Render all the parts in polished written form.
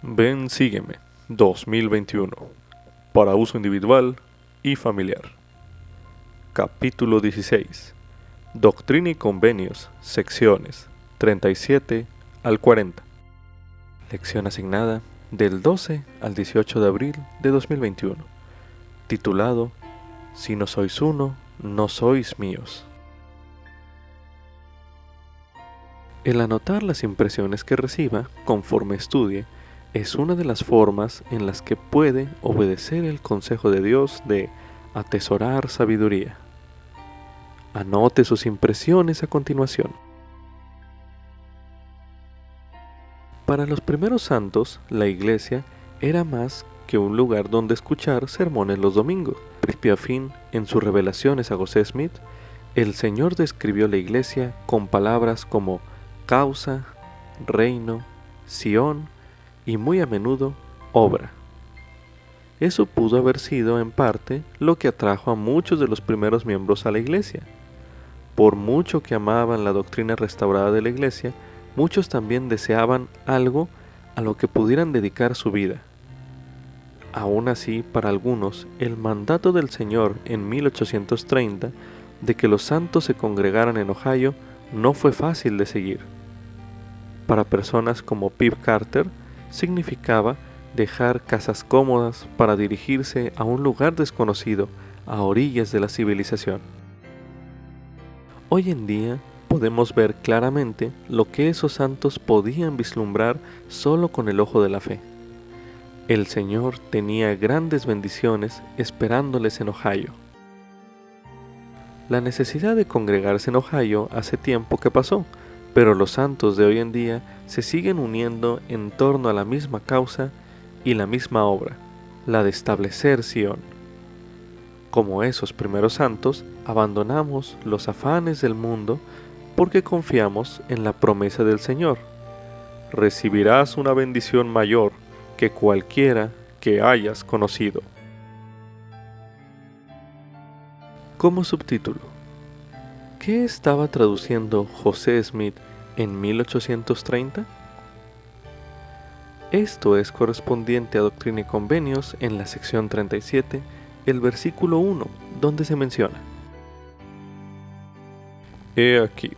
Ven, sígueme 2021 para uso individual y familiar. Capítulo 16. Doctrina y Convenios, secciones 37 al 40. Lección asignada del 12 al 18 de abril de 2021. Titulado Si no sois uno, no sois míos. El anotar las impresiones que reciba conforme estudie es una de las formas en las que puede obedecer el consejo de Dios de atesorar sabiduría. Anote sus impresiones a continuación. Para los primeros santos, la iglesia era más que un lugar donde escuchar sermones los domingos. De principio a fin, en sus revelaciones a José Smith, el Señor describió la iglesia con palabras como causa, reino, Sión y muy a menudo obra. Eso pudo haber sido en parte lo que atrajo a muchos de los primeros miembros a la iglesia. Por mucho que amaban la doctrina restaurada de la iglesia, muchos también deseaban algo a lo que pudieran dedicar su vida. Aún así, para algunos, el mandato del Señor en 1830 de que los santos se congregaran en Ohio no fue fácil de seguir. Para personas como Pip Carter, significaba dejar casas cómodas para dirigirse a un lugar desconocido a orillas de la civilización. Hoy en día podemos ver claramente lo que esos santos podían vislumbrar solo con el ojo de la fe. El Señor tenía grandes bendiciones esperándoles en Ohio. La necesidad de congregarse en Ohio hace tiempo que pasó, pero los santos de hoy en día se siguen uniendo en torno a la misma causa y la misma obra, la de establecer Sión. Como esos primeros santos, abandonamos los afanes del mundo porque confiamos en la promesa del Señor. Recibirás una bendición mayor que cualquiera que hayas conocido. Como subtítulo, ¿qué estaba traduciendo José Smith en 1830? Esto es correspondiente a Doctrina y Convenios en la sección 37, el versículo 1, donde se menciona: He aquí,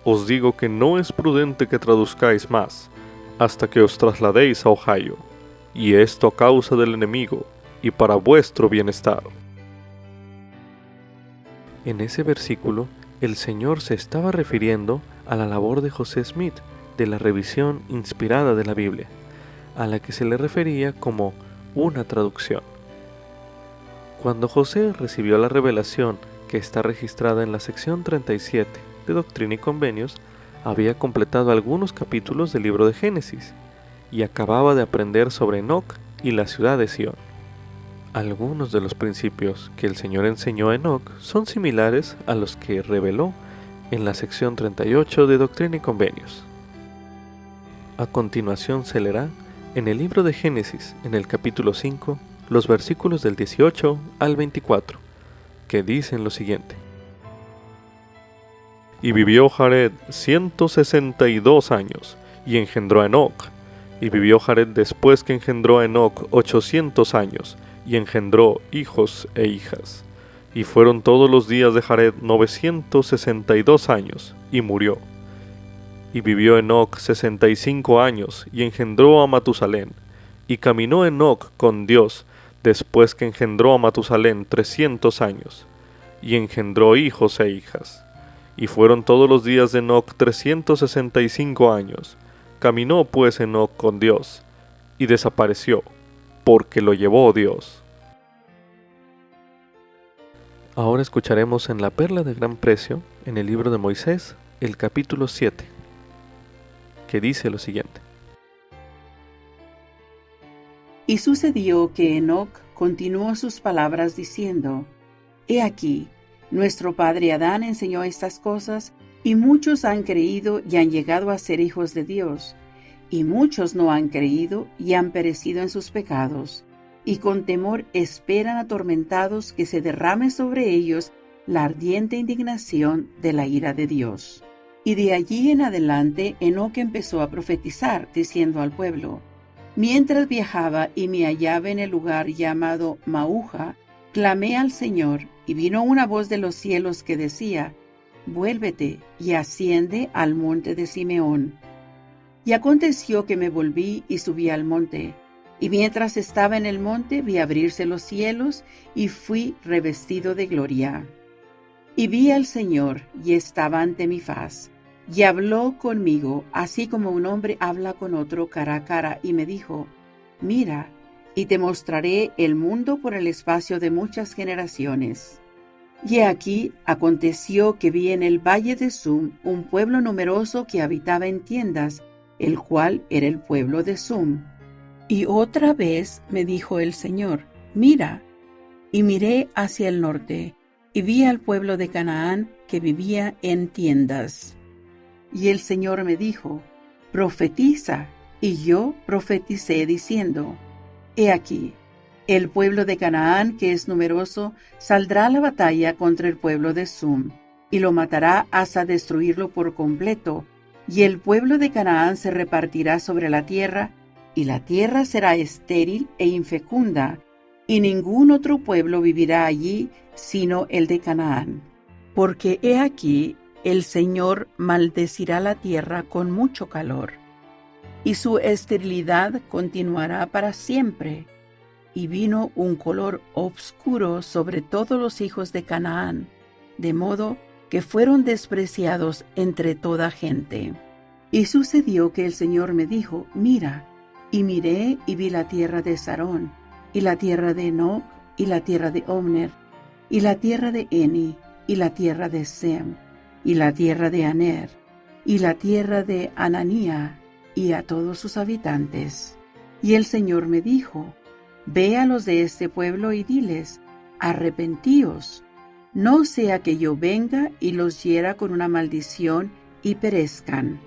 os digo que no es prudente que traduzcáis más, hasta que os trasladéis a Ohio, y esto a causa del enemigo, y para vuestro bienestar. En ese versículo, el Señor se estaba refiriendo a la labor de José Smith de la revisión inspirada de la Biblia, a la que se le refería como una traducción. Cuando José recibió la revelación que está registrada en la sección 37 de Doctrina y Convenios, había completado algunos capítulos del libro de Génesis y acababa de aprender sobre Enoc y la ciudad de Sión. Algunos de los principios que el Señor enseñó a Enoc son similares a los que reveló en la sección 38 de Doctrina y Convenios. A continuación se leerá en el libro de Génesis, en el capítulo 5, los versículos del 18 al 24, que dicen lo siguiente: Y vivió Jared 162 años, y engendró a Enoc. Y vivió Jared después que engendró a Enoc 800 años, y engendró hijos e hijas. Y fueron todos los días de Jared 962 años, y murió. Y vivió Enoc 65 años, y engendró a Matusalén. Y caminó Enoc con Dios, después que engendró a Matusalén 300 años, y engendró hijos e hijas. Y fueron todos los días de Enoc 365 años. Caminó pues Enoc con Dios, y desapareció, porque lo llevó Dios. Ahora escucharemos en La Perla de Gran Precio, en el libro de Moisés, el capítulo 7, que dice lo siguiente: Y sucedió que Enoc continuó sus palabras diciendo: He aquí, nuestro padre Adán enseñó estas cosas, y muchos han creído y han llegado a ser hijos de Dios, y muchos no han creído y han perecido en sus pecados, y con temor esperan atormentados que se derrame sobre ellos la ardiente indignación de la ira de Dios. Y de allí en adelante Enoc empezó a profetizar, diciendo al pueblo: Mientras viajaba y me hallaba en el lugar llamado Mauja, clamé al Señor, y vino una voz de los cielos que decía: Vuélvete y asciende al monte de Simeón. Y aconteció que me volví y subí al monte, y mientras estaba en el monte vi abrirse los cielos, y fui revestido de gloria. Y vi al Señor, y estaba ante mi faz, y habló conmigo, así como un hombre habla con otro cara a cara, y me dijo: Mira, y te mostraré el mundo por el espacio de muchas generaciones. Y aquí aconteció que vi en el valle de Sum un pueblo numeroso que habitaba en tiendas, el cual era el pueblo de Sum. Y otra vez me dijo el Señor: Mira. Y miré hacia el norte, y vi al pueblo de Canaán que vivía en tiendas. Y el Señor me dijo: Profetiza. Y yo profeticé diciendo: He aquí, el pueblo de Canaán, que es numeroso, saldrá a la batalla contra el pueblo de Sum, y lo matará hasta destruirlo por completo, y el pueblo de Canaán se repartirá sobre la tierra, y la tierra será estéril e infecunda, y ningún otro pueblo vivirá allí sino el de Canaán. Porque he aquí, el Señor maldecirá la tierra con mucho calor, y su esterilidad continuará para siempre. Y vino un color obscuro sobre todos los hijos de Canaán, de modo que fueron despreciados entre toda gente. Y sucedió que el Señor me dijo: Mira. Y miré y vi la tierra de Sarón, y la tierra de Enoc, y la tierra de Omner, y la tierra de Eni, y la tierra de Sem, y la tierra de Aner, y la tierra de Ananía, y a todos sus habitantes. Y el Señor me dijo: Ve a los de este pueblo y diles: Arrepentíos, no sea que yo venga y los hiera con una maldición y perezcan.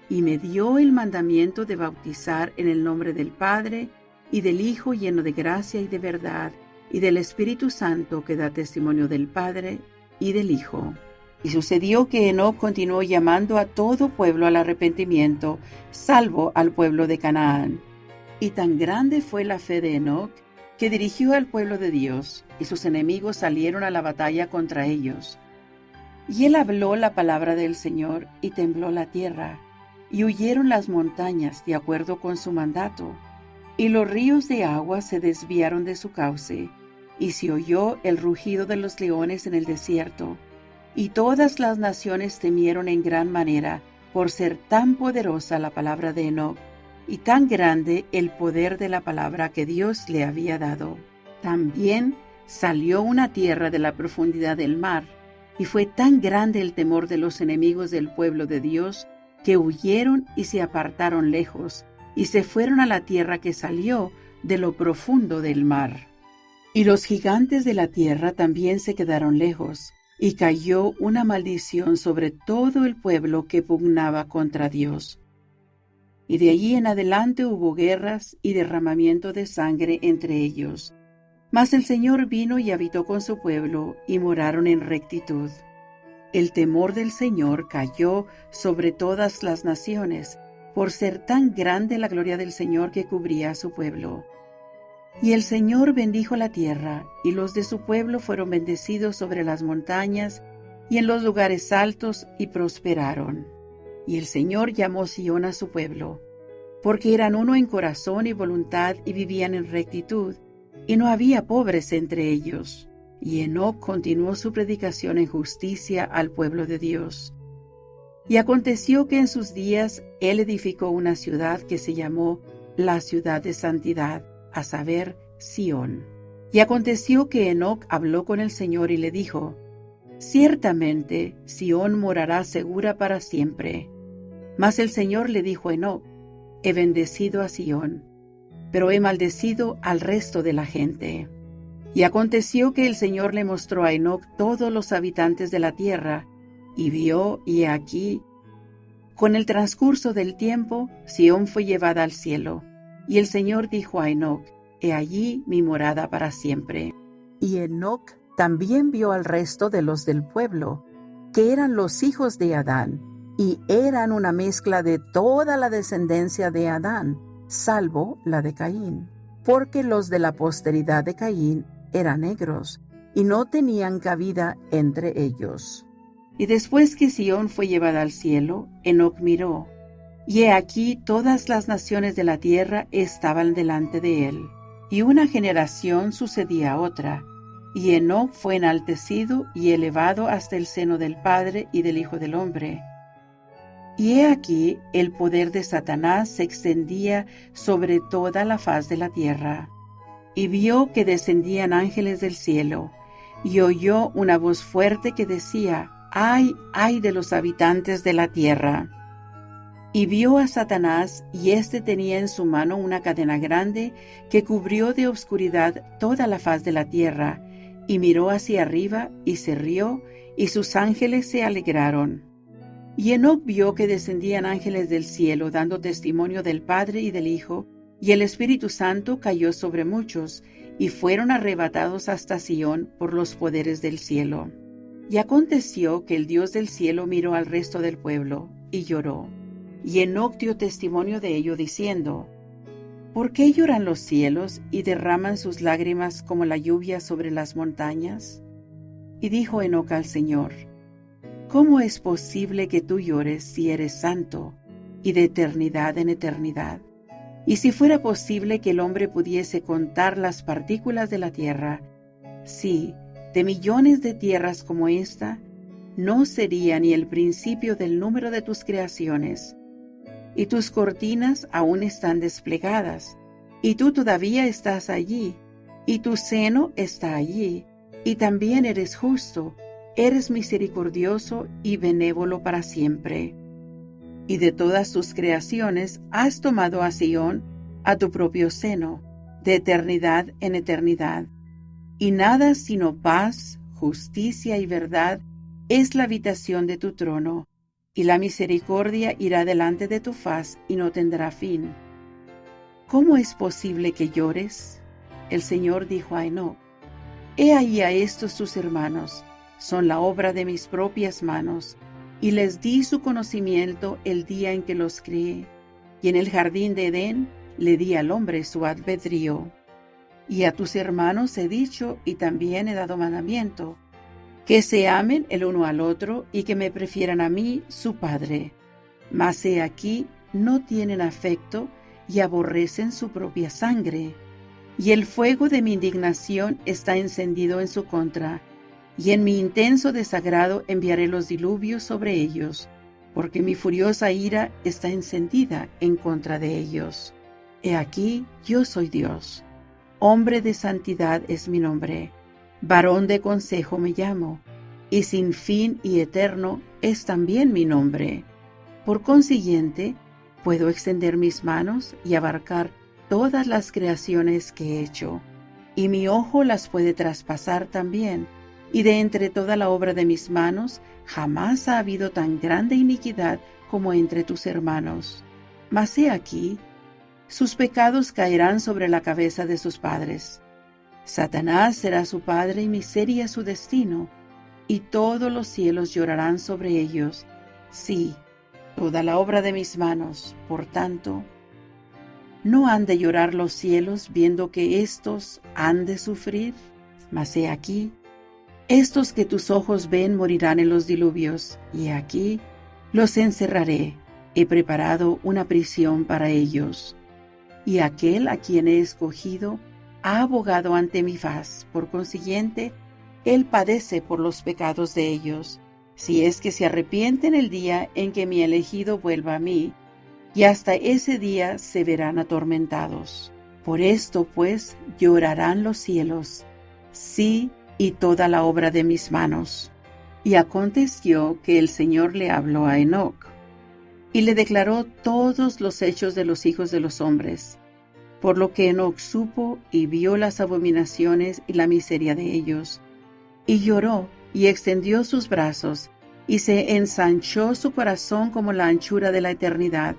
Y me dio el mandamiento de bautizar en el nombre del Padre, y del Hijo lleno de gracia y de verdad, y del Espíritu Santo que da testimonio del Padre y del Hijo. Y sucedió que Enoc continuó llamando a todo pueblo al arrepentimiento, salvo al pueblo de Canaán. Y tan grande fue la fe de Enoc, que dirigió al pueblo de Dios, y sus enemigos salieron a la batalla contra ellos. Y él habló la palabra del Señor, y tembló la tierra, y huyeron las montañas de acuerdo con su mandato, y los ríos de agua se desviaron de su cauce, y se oyó el rugido de los leones en el desierto, y todas las naciones temieron en gran manera, por ser tan poderosa la palabra de Enoc, y tan grande el poder de la palabra que Dios le había dado. También salió una tierra de la profundidad del mar, y fue tan grande el temor de los enemigos del pueblo de Dios, que huyeron y se apartaron lejos, y se fueron a la tierra que salió de lo profundo del mar. Y los gigantes de la tierra también se quedaron lejos, y cayó una maldición sobre todo el pueblo que pugnaba contra Dios. Y de allí en adelante hubo guerras y derramamiento de sangre entre ellos. Mas el Señor vino y habitó con su pueblo, y moraron en rectitud. El temor del Señor cayó sobre todas las naciones, por ser tan grande la gloria del Señor que cubría a su pueblo. Y el Señor bendijo la tierra, y los de su pueblo fueron bendecidos sobre las montañas y en los lugares altos, y prosperaron. Y el Señor llamó Sión a su pueblo, porque eran uno en corazón y voluntad, y vivían en rectitud, y no había pobres entre ellos. Y Enoc continuó su predicación en justicia al pueblo de Dios. Y aconteció que en sus días él edificó una ciudad que se llamó la ciudad de santidad, a saber, Sión. Y aconteció que Enoc habló con el Señor y le dijo: Ciertamente Sión morará segura para siempre. Mas el Señor le dijo a Enoc: He bendecido a Sión, pero he maldecido al resto de la gente. Y aconteció que el Señor le mostró a Enoc todos los habitantes de la tierra, y vio, y he aquí, con el transcurso del tiempo, Sión fue llevada al cielo. Y el Señor dijo a Enoc: He allí mi morada para siempre. Y Enoc también vio al resto de los del pueblo, que eran los hijos de Adán, y eran una mezcla de toda la descendencia de Adán, salvo la de Caín, porque los de la posteridad de Caín eran negros, y no tenían cabida entre ellos. Y después que Sión fue llevada al cielo, Enoc miró, y he aquí todas las naciones de la tierra estaban delante de él, y una generación sucedía a otra, y Enoc fue enaltecido y elevado hasta el seno del Padre y del Hijo del Hombre. Y he aquí el poder de Satanás se extendía sobre toda la faz de la tierra. Y vio que descendían ángeles del cielo, y oyó una voz fuerte que decía, ¡ay, ay de los habitantes de la tierra! Y vio a Satanás, y éste tenía en su mano una cadena grande que cubrió de obscuridad toda la faz de la tierra, y miró hacia arriba, y se rió, y sus ángeles se alegraron. Y Enoc vio que descendían ángeles del cielo, dando testimonio del Padre y del Hijo, y el Espíritu Santo cayó sobre muchos, y fueron arrebatados hasta Sión por los poderes del cielo. Y aconteció que el Dios del cielo miró al resto del pueblo, y lloró. Y Enoc dio testimonio de ello, diciendo, ¿por qué lloran los cielos y derraman sus lágrimas como la lluvia sobre las montañas? Y dijo Enoc al Señor, ¿cómo es posible que tú llores si eres santo, y de eternidad en eternidad? Y si fuera posible que el hombre pudiese contar las partículas de la tierra, sí, de millones de tierras como esta, no sería ni el principio del número de tus creaciones. Y tus cortinas aún están desplegadas, y tú todavía estás allí, y tu seno está allí, y también eres justo, eres misericordioso y benévolo para siempre. Y de todas tus creaciones has tomado a Sión, a tu propio seno, de eternidad en eternidad. Y nada sino paz, justicia y verdad es la habitación de tu trono, y la misericordia irá delante de tu faz y no tendrá fin. ¿Cómo es posible que llores? El Señor dijo a Enoc, he ahí a estos tus hermanos, son la obra de mis propias manos, y les di su conocimiento el día en que los crié, y en el jardín de Edén le di al hombre su albedrío. Y a tus hermanos he dicho, y también he dado mandamiento, que se amen el uno al otro y que me prefieran a mí, su padre. Mas he aquí, no tienen afecto y aborrecen su propia sangre. Y el fuego de mi indignación está encendido en su contra, y en mi intenso desagrado enviaré los diluvios sobre ellos, porque mi furiosa ira está encendida en contra de ellos. He aquí, yo soy Dios. Hombre de santidad es mi nombre. Varón de consejo me llamo, y sin fin y eterno es también mi nombre. Por consiguiente, puedo extender mis manos y abarcar todas las creaciones que he hecho, y mi ojo las puede traspasar también, y de entre toda la obra de mis manos jamás ha habido tan grande iniquidad como entre tus hermanos. Mas he aquí, sus pecados caerán sobre la cabeza de sus padres. Satanás será su padre y miseria su destino, y todos los cielos llorarán sobre ellos. Sí, toda la obra de mis manos, por tanto, ¿no han de llorar los cielos viendo que éstos han de sufrir? Mas he aquí, estos que tus ojos ven morirán en los diluvios, y aquí los encerraré. He preparado una prisión para ellos. Y aquel a quien he escogido ha abogado ante mi faz, por consiguiente, él padece por los pecados de ellos, si es que se arrepienten el día en que mi elegido vuelva a mí, y hasta ese día se verán atormentados. Por esto, pues, llorarán los cielos, sí, y toda la obra de mis manos. Y aconteció que el Señor le habló a Enoc, y le declaró todos los hechos de los hijos de los hombres, por lo que Enoc supo y vio las abominaciones y la miseria de ellos. Y lloró, y extendió sus brazos, y se ensanchó su corazón como la anchura de la eternidad,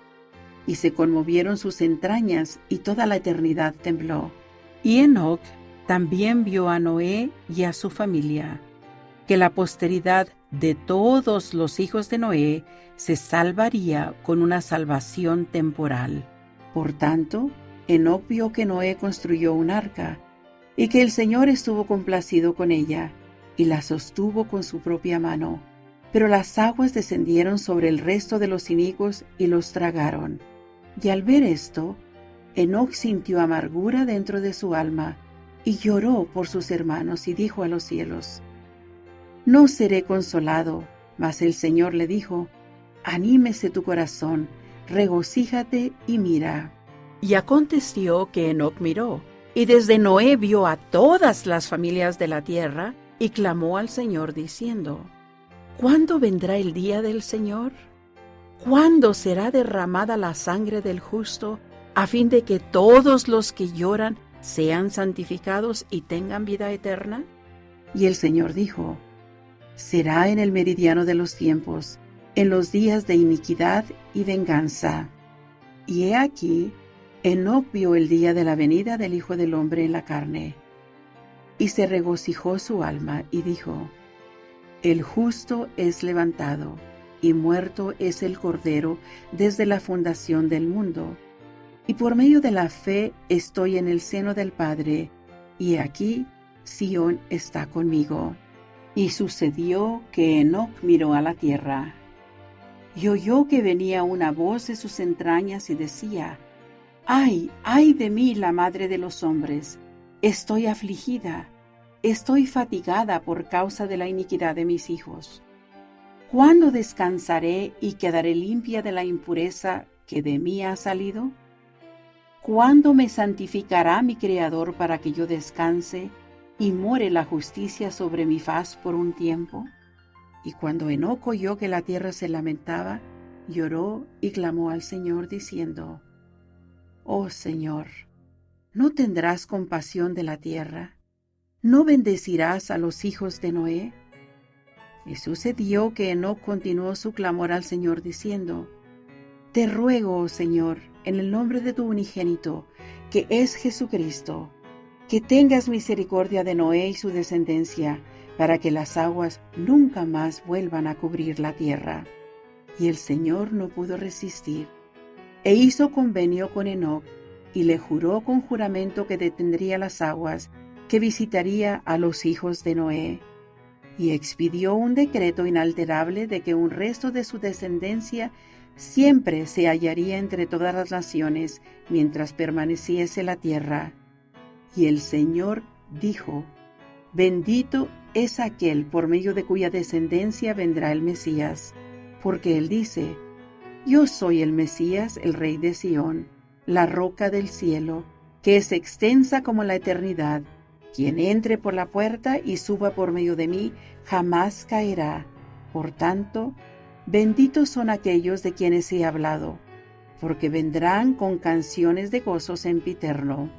y se conmovieron sus entrañas, y toda la eternidad tembló. Y Enoc también vio a Noé y a su familia, que la posteridad de todos los hijos de Noé se salvaría con una salvación temporal. Por tanto, Enoc vio que Noé construyó un arca, y que el Señor estuvo complacido con ella, y la sostuvo con su propia mano. Pero las aguas descendieron sobre el resto de los inicuos y los tragaron. Y al ver esto, Enoc sintió amargura dentro de su alma, y lloró por sus hermanos, y dijo a los cielos: No seré consolado. Mas el Señor le dijo: Anímese tu corazón, regocíjate y mira. Y aconteció que Enoc miró, y desde Noé vio a todas las familias de la tierra, y clamó al Señor diciendo: ¿Cuándo vendrá el día del Señor? ¿Cuándo será derramada la sangre del justo, a fin de que todos los que lloran sean santificados y tengan vida eterna? Y el Señor dijo: Será en el meridiano de los tiempos, en los días de iniquidad y venganza. Y he aquí, Enoc vio el día de la venida del Hijo del Hombre en la carne. Y se regocijó su alma, y dijo: El justo es levantado, y muerto es el Cordero desde la fundación del mundo. Y por medio de la fe estoy en el seno del Padre, y aquí Sión está conmigo. Y sucedió que Enoc miró a la tierra, y oyó que venía una voz de sus entrañas y decía: ¡Ay, ay de mí, la madre de los hombres! Estoy afligida, estoy fatigada por causa de la iniquidad de mis hijos. ¿Cuándo descansaré y quedaré limpia de la impureza que de mí ha salido? ¿Cuándo me santificará mi Creador para que yo descanse y more la justicia sobre mi faz por un tiempo? Y cuando Enoc oyó que la tierra se lamentaba, lloró y clamó al Señor diciendo: Oh Señor, ¿no tendrás compasión de la tierra? ¿No bendecirás a los hijos de Noé? Y sucedió que Enoc continuó su clamor al Señor diciendo: Te ruego, oh Señor, en el nombre de tu unigénito, que es Jesucristo, que tengas misericordia de Noé y su descendencia, para que las aguas nunca más vuelvan a cubrir la tierra. Y el Señor no pudo resistir, e hizo convenio con Enoc, y le juró con juramento que detendría las aguas, que visitaría a los hijos de Noé. Y expidió un decreto inalterable de que un resto de su descendencia siempre se hallaría entre todas las naciones, mientras permaneciese la tierra. Y el Señor dijo: Bendito es aquel por medio de cuya descendencia vendrá el Mesías, porque él dice: Yo soy el Mesías, el Rey de Sión, la roca del cielo, que es extensa como la eternidad. Quien entre por la puerta y suba por medio de mí, jamás caerá. Por tanto, benditos son aquellos de quienes he hablado, porque vendrán con canciones de gozo sempiterno.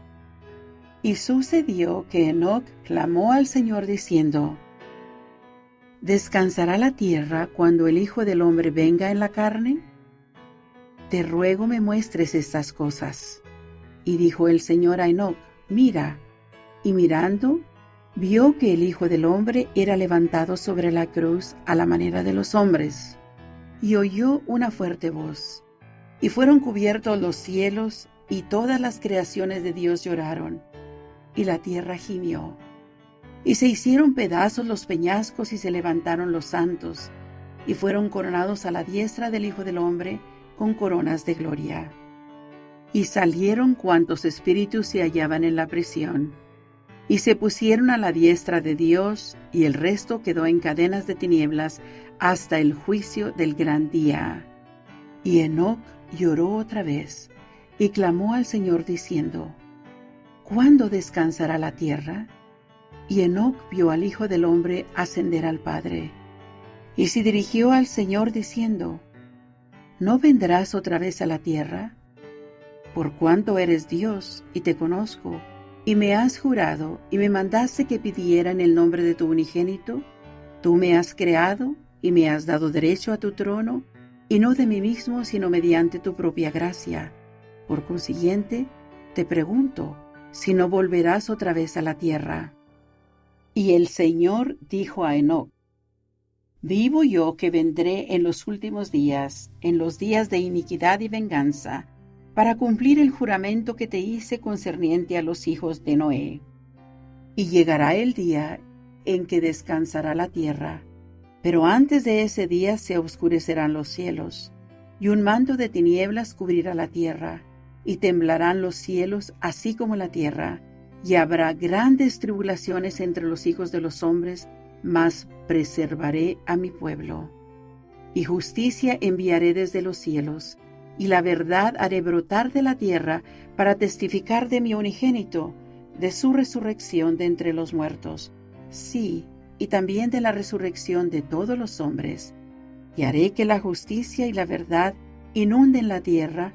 Y sucedió que Enoc clamó al Señor diciendo: ¿Descansará la tierra cuando el Hijo del Hombre venga en la carne? Te ruego me muestres estas cosas. Y dijo el Señor a Enoc: Mira. Y mirando, vio que el Hijo del Hombre era levantado sobre la cruz a la manera de los hombres. Y oyó una fuerte voz, y fueron cubiertos los cielos, y todas las creaciones de Dios lloraron, y la tierra gimió. Y se hicieron pedazos los peñascos, y se levantaron los santos, y fueron coronados a la diestra del Hijo del Hombre con coronas de gloria. Y salieron cuantos espíritus se hallaban en la prisión, y se pusieron a la diestra de Dios, y el resto quedó en cadenas de tinieblas hasta el juicio del gran día. Y Enoc lloró otra vez, y clamó al Señor diciendo: ¿Cuándo descansará la tierra? Y Enoc vio al Hijo del Hombre ascender al Padre. Y se dirigió al Señor diciendo: ¿No vendrás otra vez a la tierra? Por cuanto eres Dios, y te conozco, y me has jurado, y me mandaste que pidiera en el nombre de tu unigénito, tú me has creado, y me has dado derecho a tu trono, y no de mí mismo, sino mediante tu propia gracia. Por consiguiente, te pregunto, si no volverás otra vez a la tierra. Y el Señor dijo a Enoc: Vivo yo que vendré en los últimos días, en los días de iniquidad y venganza, para cumplir el juramento que te hice concerniente a los hijos de Noé. Y llegará el día en que descansará la tierra, pero antes de ese día se oscurecerán los cielos, y un manto de tinieblas cubrirá la tierra, y temblarán los cielos así como la tierra, y habrá grandes tribulaciones entre los hijos de los hombres, mas preservaré a mi pueblo. Y justicia enviaré desde los cielos, y la verdad haré brotar de la tierra para testificar de mi unigénito, de su resurrección de entre los muertos, sí, y también de la resurrección de todos los hombres. Y haré que la justicia y la verdad inunden la tierra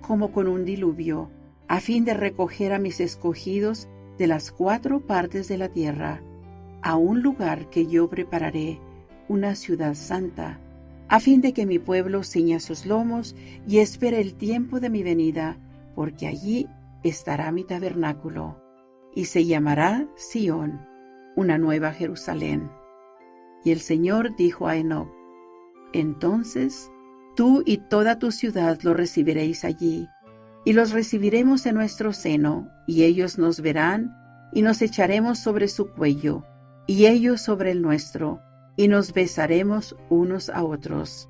como con un diluvio, a fin de recoger a mis escogidos de las 4 partes de la tierra, a un lugar que yo prepararé, una ciudad santa, a fin de que mi pueblo ciña sus lomos y espere el tiempo de mi venida, porque allí estará mi tabernáculo, y se llamará Sión, una nueva Jerusalén. Y el Señor dijo a Enoc: entonces tú y toda tu ciudad lo recibiréis allí, y los recibiremos en nuestro seno, y ellos nos verán, y nos echaremos sobre su cuello, y ellos sobre el nuestro, y nos besaremos unos a otros.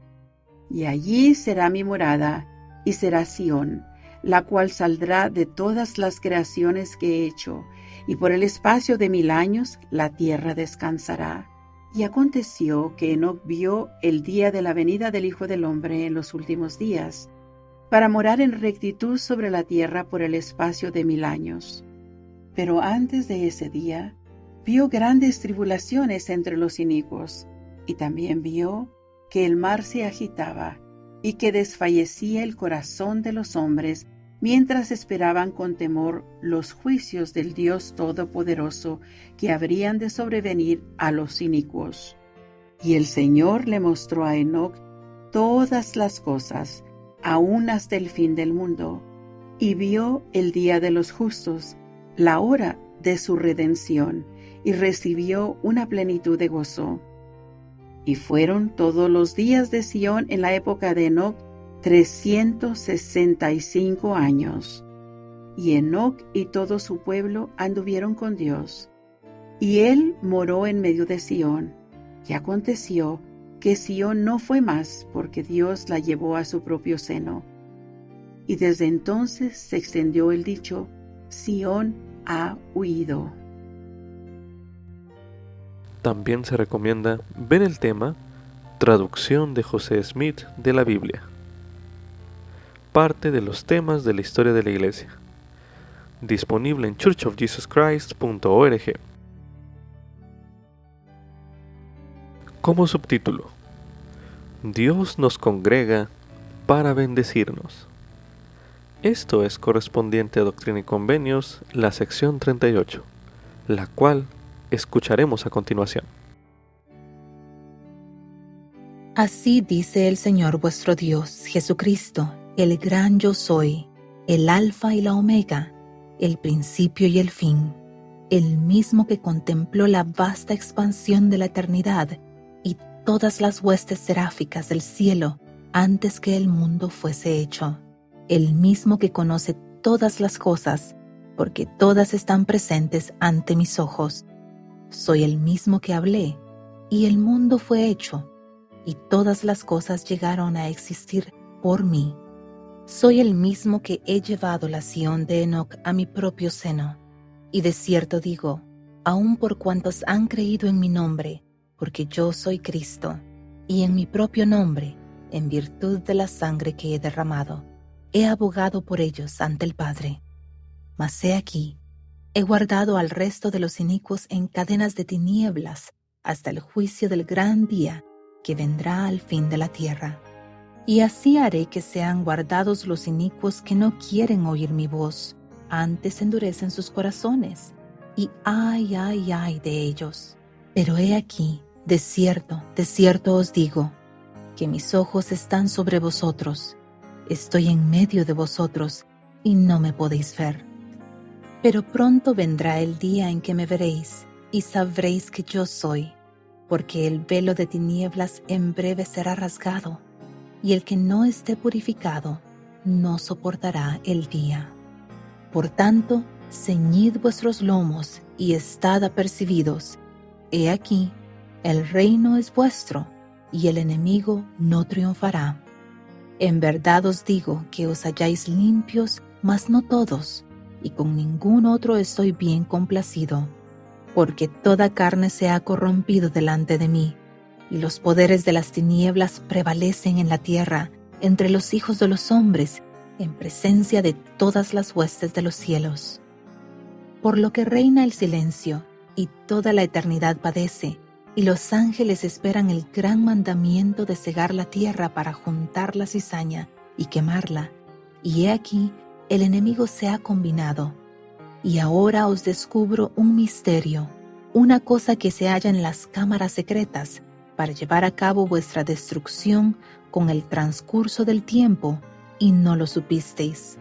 Y allí será mi morada, y será Sión, la cual saldrá de todas las creaciones que he hecho, y por el espacio de 1000 años la tierra descansará. Y aconteció que Enoc vio el día de la venida del Hijo del Hombre en los últimos días, para morar en rectitud sobre la tierra por el espacio de 1000 años. Pero antes de ese día, vio grandes tribulaciones entre los inicuos, y también vio que el mar se agitaba, y que desfallecía el corazón de los hombres, mientras esperaban con temor los juicios del Dios Todopoderoso que habrían de sobrevenir a los inicuos. Y el Señor le mostró a Enoc todas las cosas, aun hasta el fin del mundo, y vio el día de los justos, la hora de su redención, y recibió una plenitud de gozo. Y fueron todos los días de Sión en la época de Enoc 365 años. Y Enoc y todo su pueblo anduvieron con Dios. Y él moró en medio de Sión. Y aconteció que Sión no fue más, porque Dios la llevó a su propio seno. Y desde entonces se extendió el dicho: Sión ha huido. También se recomienda ver el tema Traducción de José Smith de la Biblia. Parte de los temas de la historia de la Iglesia. Disponible en churchofjesuschrist.org. Como subtítulo: Dios nos congrega para bendecirnos. Esto es correspondiente a Doctrina y Convenios, la sección 38, la cual escucharemos a continuación. Así dice el Señor vuestro Dios, Jesucristo, el gran yo soy, el Alfa y la Omega, el principio y el fin, el mismo que contempló la vasta expansión de la eternidad y todas las huestes seráficas del cielo antes que el mundo fuese hecho, el mismo que conoce todas las cosas, porque todas están presentes ante mis ojos. Soy el mismo que hablé, y el mundo fue hecho, y todas las cosas llegaron a existir por mí. Soy el mismo que he llevado la Sión de Enoc a mi propio seno, y de cierto digo, aun por cuantos han creído en mi nombre, porque yo soy Cristo, y en mi propio nombre, en virtud de la sangre que he derramado, he abogado por ellos ante el Padre. Mas he aquí, he guardado al resto de los inicuos en cadenas de tinieblas hasta el juicio del gran día que vendrá al fin de la tierra. Y así haré que sean guardados los inicuos que no quieren oír mi voz, antes endurecen sus corazones, y ay, ay, ay de ellos. Pero he aquí, de cierto os digo, que mis ojos están sobre vosotros, estoy en medio de vosotros, y no me podéis ver. Pero pronto vendrá el día en que me veréis, y sabréis que yo soy, porque el velo de tinieblas en breve será rasgado, y el que no esté purificado no soportará el día. Por tanto, ceñid vuestros lomos y estad apercibidos. He aquí, el reino es vuestro, y el enemigo no triunfará. En verdad os digo que os halláis limpios, mas no todos, y con ningún otro estoy bien complacido. Porque toda carne se ha corrompido delante de mí, y los poderes de las tinieblas prevalecen en la tierra, entre los hijos de los hombres, en presencia de todas las huestes de los cielos. Por lo que reina el silencio, y toda la eternidad padece, y los ángeles esperan el gran mandamiento de cegar la tierra para juntar la cizaña y quemarla. Y he aquí, el enemigo se ha combinado. Y ahora os descubro un misterio, una cosa que se halla en las cámaras secretas, para llevar a cabo vuestra destrucción con el transcurso del tiempo, y no lo supisteis.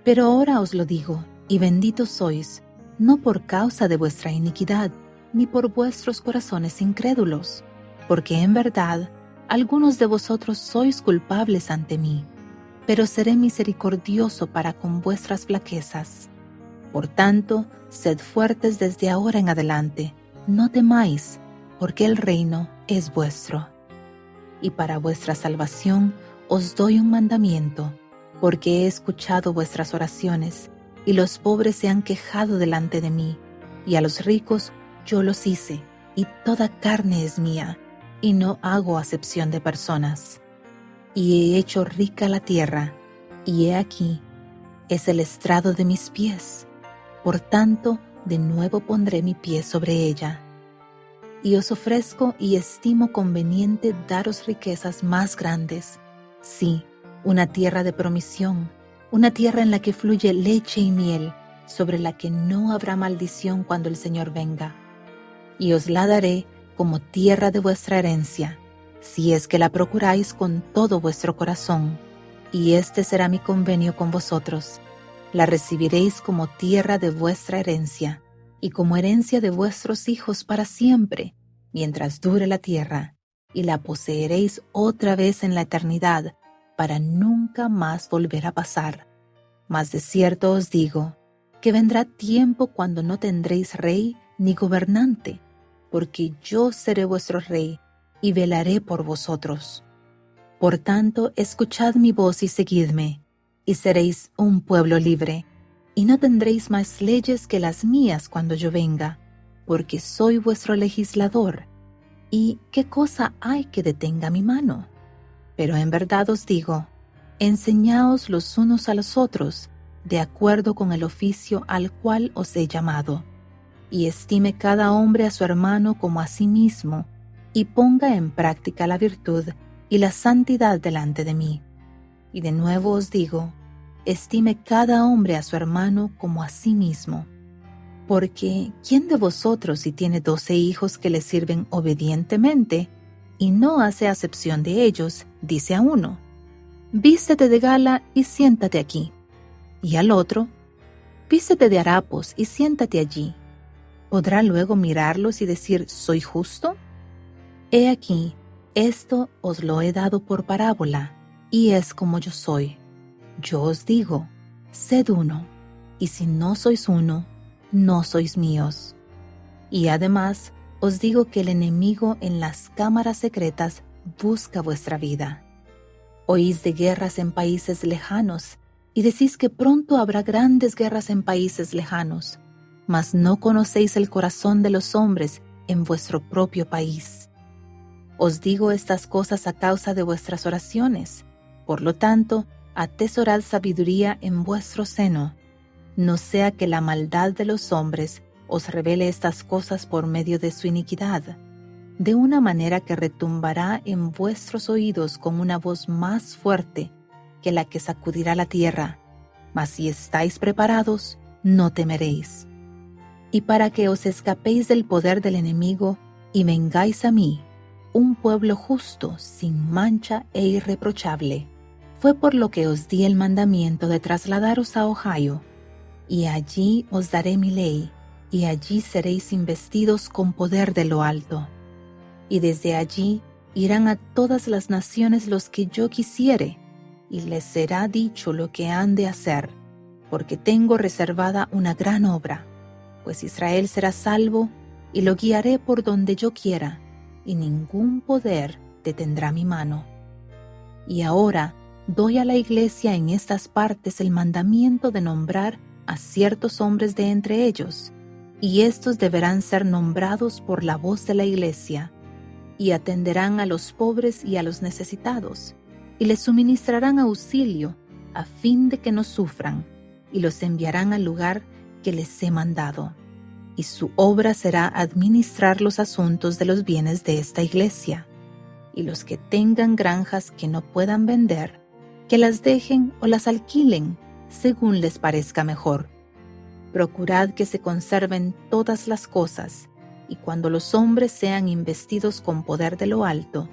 Pero ahora os lo digo, y benditos sois, no por causa de vuestra iniquidad, ni por vuestros corazones incrédulos, porque en verdad algunos de vosotros sois culpables ante mí, pero seré misericordioso para con vuestras flaquezas. Por tanto, sed fuertes desde ahora en adelante, no temáis, porque el reino es vuestro. Y para vuestra salvación os doy un mandamiento, porque he escuchado vuestras oraciones, y los pobres se han quejado delante de mí, y a los ricos yo los hice, y toda carne es mía, y no hago acepción de personas. Y he hecho rica la tierra, y he aquí, es el estrado de mis pies. Por tanto, de nuevo pondré mi pie sobre ella. Y os ofrezco y estimo conveniente daros riquezas más grandes, sí, una tierra de promisión, una tierra en la que fluye leche y miel, sobre la que no habrá maldición cuando el Señor venga. Y os la daré como tierra de vuestra herencia, si es que la procuráis con todo vuestro corazón. Y este será mi convenio con vosotros. La recibiréis como tierra de vuestra herencia, y como herencia de vuestros hijos para siempre, mientras dure la tierra, y la poseeréis otra vez en la eternidad, para nunca más volver a pasar. Mas de cierto os digo, que vendrá tiempo cuando no tendréis rey ni gobernante, porque yo seré vuestro rey, y velaré por vosotros. Por tanto, escuchad mi voz y seguidme, y seréis un pueblo libre, y no tendréis más leyes que las mías cuando yo venga, porque soy vuestro legislador. ¿Y qué cosa hay que detenga mi mano? Pero en verdad os digo, enseñaos los unos a los otros, de acuerdo con el oficio al cual os he llamado, y estime cada hombre a su hermano como a sí mismo, y ponga en práctica la virtud y la santidad delante de mí. Y de nuevo os digo, estime cada hombre a su hermano como a sí mismo. Porque, ¿quién de vosotros si tiene 12 hijos que le sirven obedientemente, y no hace acepción de ellos, dice a uno, vístete de gala y siéntate aquí, y al otro, vístete de harapos y siéntate allí? ¿Podrá luego mirarlos y decir, soy justo? He aquí, esto os lo he dado por parábola, y es como yo soy. Yo os digo, sed uno, y si no sois uno, no sois míos. Y además os digo que el enemigo en las cámaras secretas busca vuestra vida. Oís de guerras en países lejanos, y decís que pronto habrá grandes guerras en países lejanos, mas no conocéis el corazón de los hombres en vuestro propio país. Os digo estas cosas a causa de vuestras oraciones. Por lo tanto, atesorad sabiduría en vuestro seno, no sea que la maldad de los hombres os revele estas cosas por medio de su iniquidad, de una manera que retumbará en vuestros oídos con una voz más fuerte que la que sacudirá la tierra. Mas si estáis preparados, no temeréis. Y para que os escapéis del poder del enemigo y vengáis a mí, un pueblo justo, sin mancha e irreprochable, fue por lo que os di el mandamiento de trasladaros a Ohio, y allí os daré mi ley, y allí seréis investidos con poder de lo alto. Y desde allí irán a todas las naciones los que yo quisiere, y les será dicho lo que han de hacer, porque tengo reservada una gran obra, pues Israel será salvo, y lo guiaré por donde yo quiera, y ningún poder detendrá mi mano. Y ahora doy a la Iglesia en estas partes el mandamiento de nombrar a ciertos hombres de entre ellos, y estos deberán ser nombrados por la voz de la Iglesia, y atenderán a los pobres y a los necesitados, y les suministrarán auxilio, a fin de que no sufran, y los enviarán al lugar que les he mandado. Y su obra será administrar los asuntos de los bienes de esta Iglesia. Y los que tengan granjas que no puedan vender, que las dejen o las alquilen, según les parezca mejor. Procurad que se conserven todas las cosas, y cuando los hombres sean investidos con poder de lo alto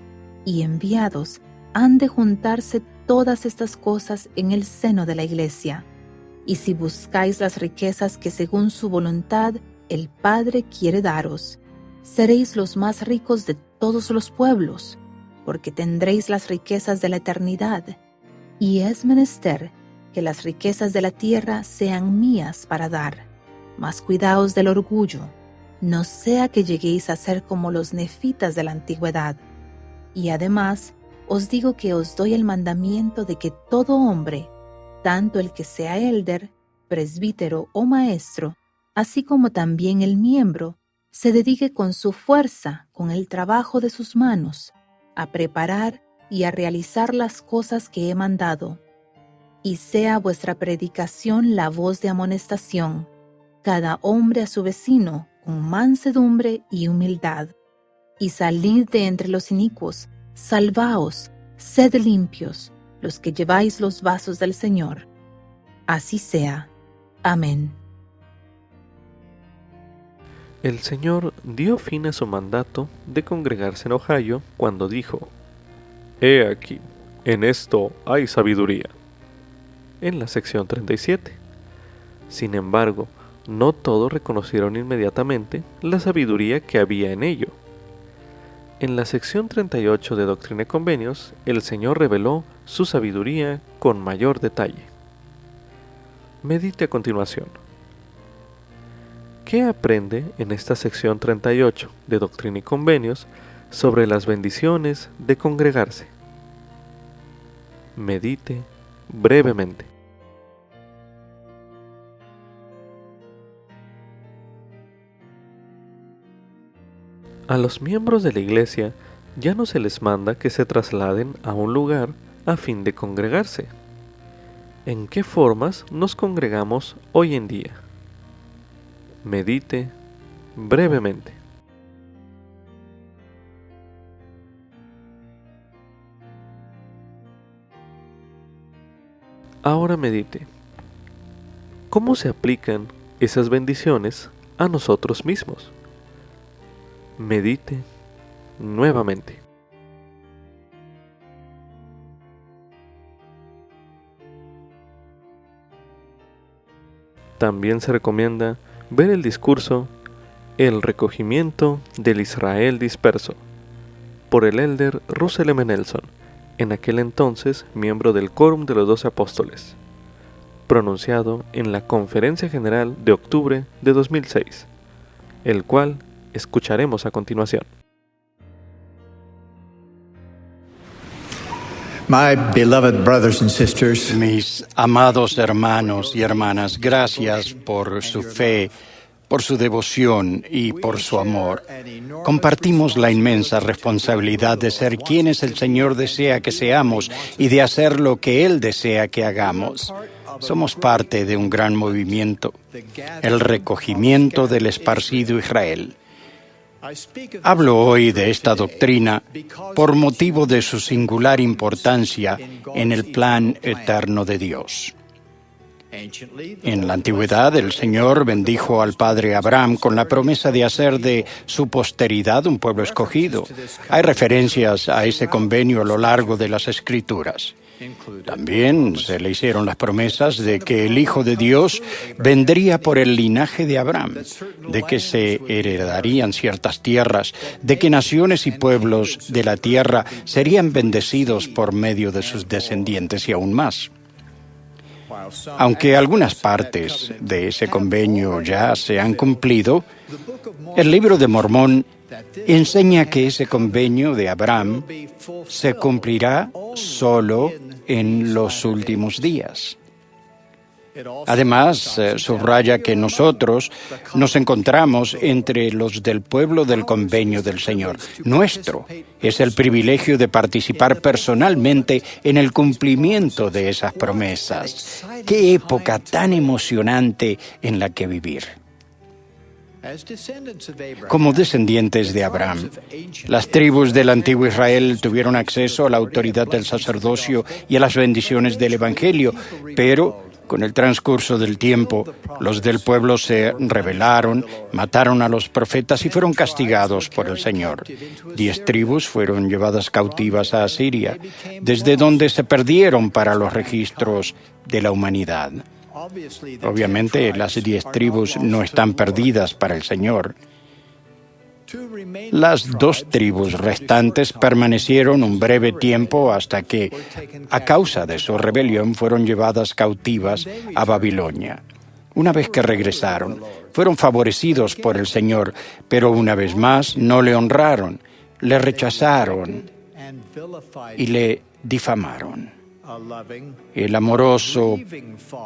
y enviados, han de juntarse todas estas cosas en el seno de la Iglesia. Y si buscáis las riquezas que según su voluntad el Padre quiere daros, seréis los más ricos de todos los pueblos, porque tendréis las riquezas de la eternidad. Y es menester que las riquezas de la tierra sean mías para dar. Mas cuidaos del orgullo, no sea que lleguéis a ser como los nefitas de la antigüedad. Y además os digo que os doy el mandamiento de que todo hombre, tanto el que sea élder, presbítero o maestro, así como también el miembro, se dedique con su fuerza, con el trabajo de sus manos, a preparar y a realizar las cosas que he mandado. Y sea vuestra predicación la voz de amonestación, cada hombre a su vecino, con mansedumbre y humildad. Y salid de entre los inicuos, salvaos, sed limpios, los que lleváis los vasos del Señor. Así sea. Amén. El Señor dio fin a su mandato de congregarse en Ohio cuando dijo: «He aquí, en esto hay sabiduría», en la sección 37. Sin embargo, no todos reconocieron inmediatamente la sabiduría que había en ello. En la sección 38 de Doctrina y Convenios, el Señor reveló su sabiduría con mayor detalle. Medite a continuación. ¿Qué aprende en esta sección 38 de Doctrina y Convenios sobre las bendiciones de congregarse? Medite brevemente. A los miembros de la Iglesia ya no se les manda que se trasladen a un lugar a fin de congregarse. ¿En qué formas nos congregamos hoy en día? Medite brevemente. Ahora medite. ¿Cómo se aplican esas bendiciones a nosotros mismos? Medite nuevamente. También se recomienda ver el discurso El recogimiento del Israel disperso, por el elder Russell M. Nelson, en aquel entonces miembro del Quórum de los 12 Apóstoles, pronunciado en la Conferencia General de octubre de 2006, el cual escucharemos a continuación. My beloved brothers and sisters, Mis amados hermanos y hermanas, gracias por su fe, por su devoción y por su amor. Compartimos la inmensa responsabilidad de ser quienes el Señor desea que seamos y de hacer lo que Él desea que hagamos. Somos parte de un gran movimiento, el recogimiento del esparcido Israel. Hablo hoy de esta doctrina por motivo de su singular importancia en el plan eterno de Dios. En la antigüedad, el Señor bendijo al padre Abraham con la promesa de hacer de su posteridad un pueblo escogido. Hay referencias a ese convenio a lo largo de las Escrituras. También se le hicieron las promesas de que el Hijo de Dios vendría por el linaje de Abraham, de que se heredarían ciertas tierras, de que naciones y pueblos de la tierra serían bendecidos por medio de sus descendientes y aún más. Aunque algunas partes de ese convenio ya se han cumplido, el libro de Mormón enseña que ese convenio de Abraham se cumplirá solo en los últimos días. Además, subraya que nosotros nos encontramos entre los del pueblo del convenio del Señor. Nuestro es el privilegio de participar personalmente en el cumplimiento de esas promesas. ¡Qué época tan emocionante en la que vivir! Como descendientes de Abraham, las tribus del antiguo Israel tuvieron acceso a la autoridad del sacerdocio y a las bendiciones del Evangelio, pero con el transcurso del tiempo, los del pueblo se rebelaron, mataron a los profetas y fueron castigados por el Señor. 10 tribus fueron llevadas cautivas a Asiria, desde donde se perdieron para los registros de la humanidad. Obviamente, las 10 tribus no están perdidas para el Señor. Las 2 tribus restantes permanecieron un breve tiempo hasta que, a causa de su rebelión, fueron llevadas cautivas a Babilonia. Una vez que regresaron, fueron favorecidos por el Señor, pero una vez más no le honraron, le rechazaron y le difamaron. El amoroso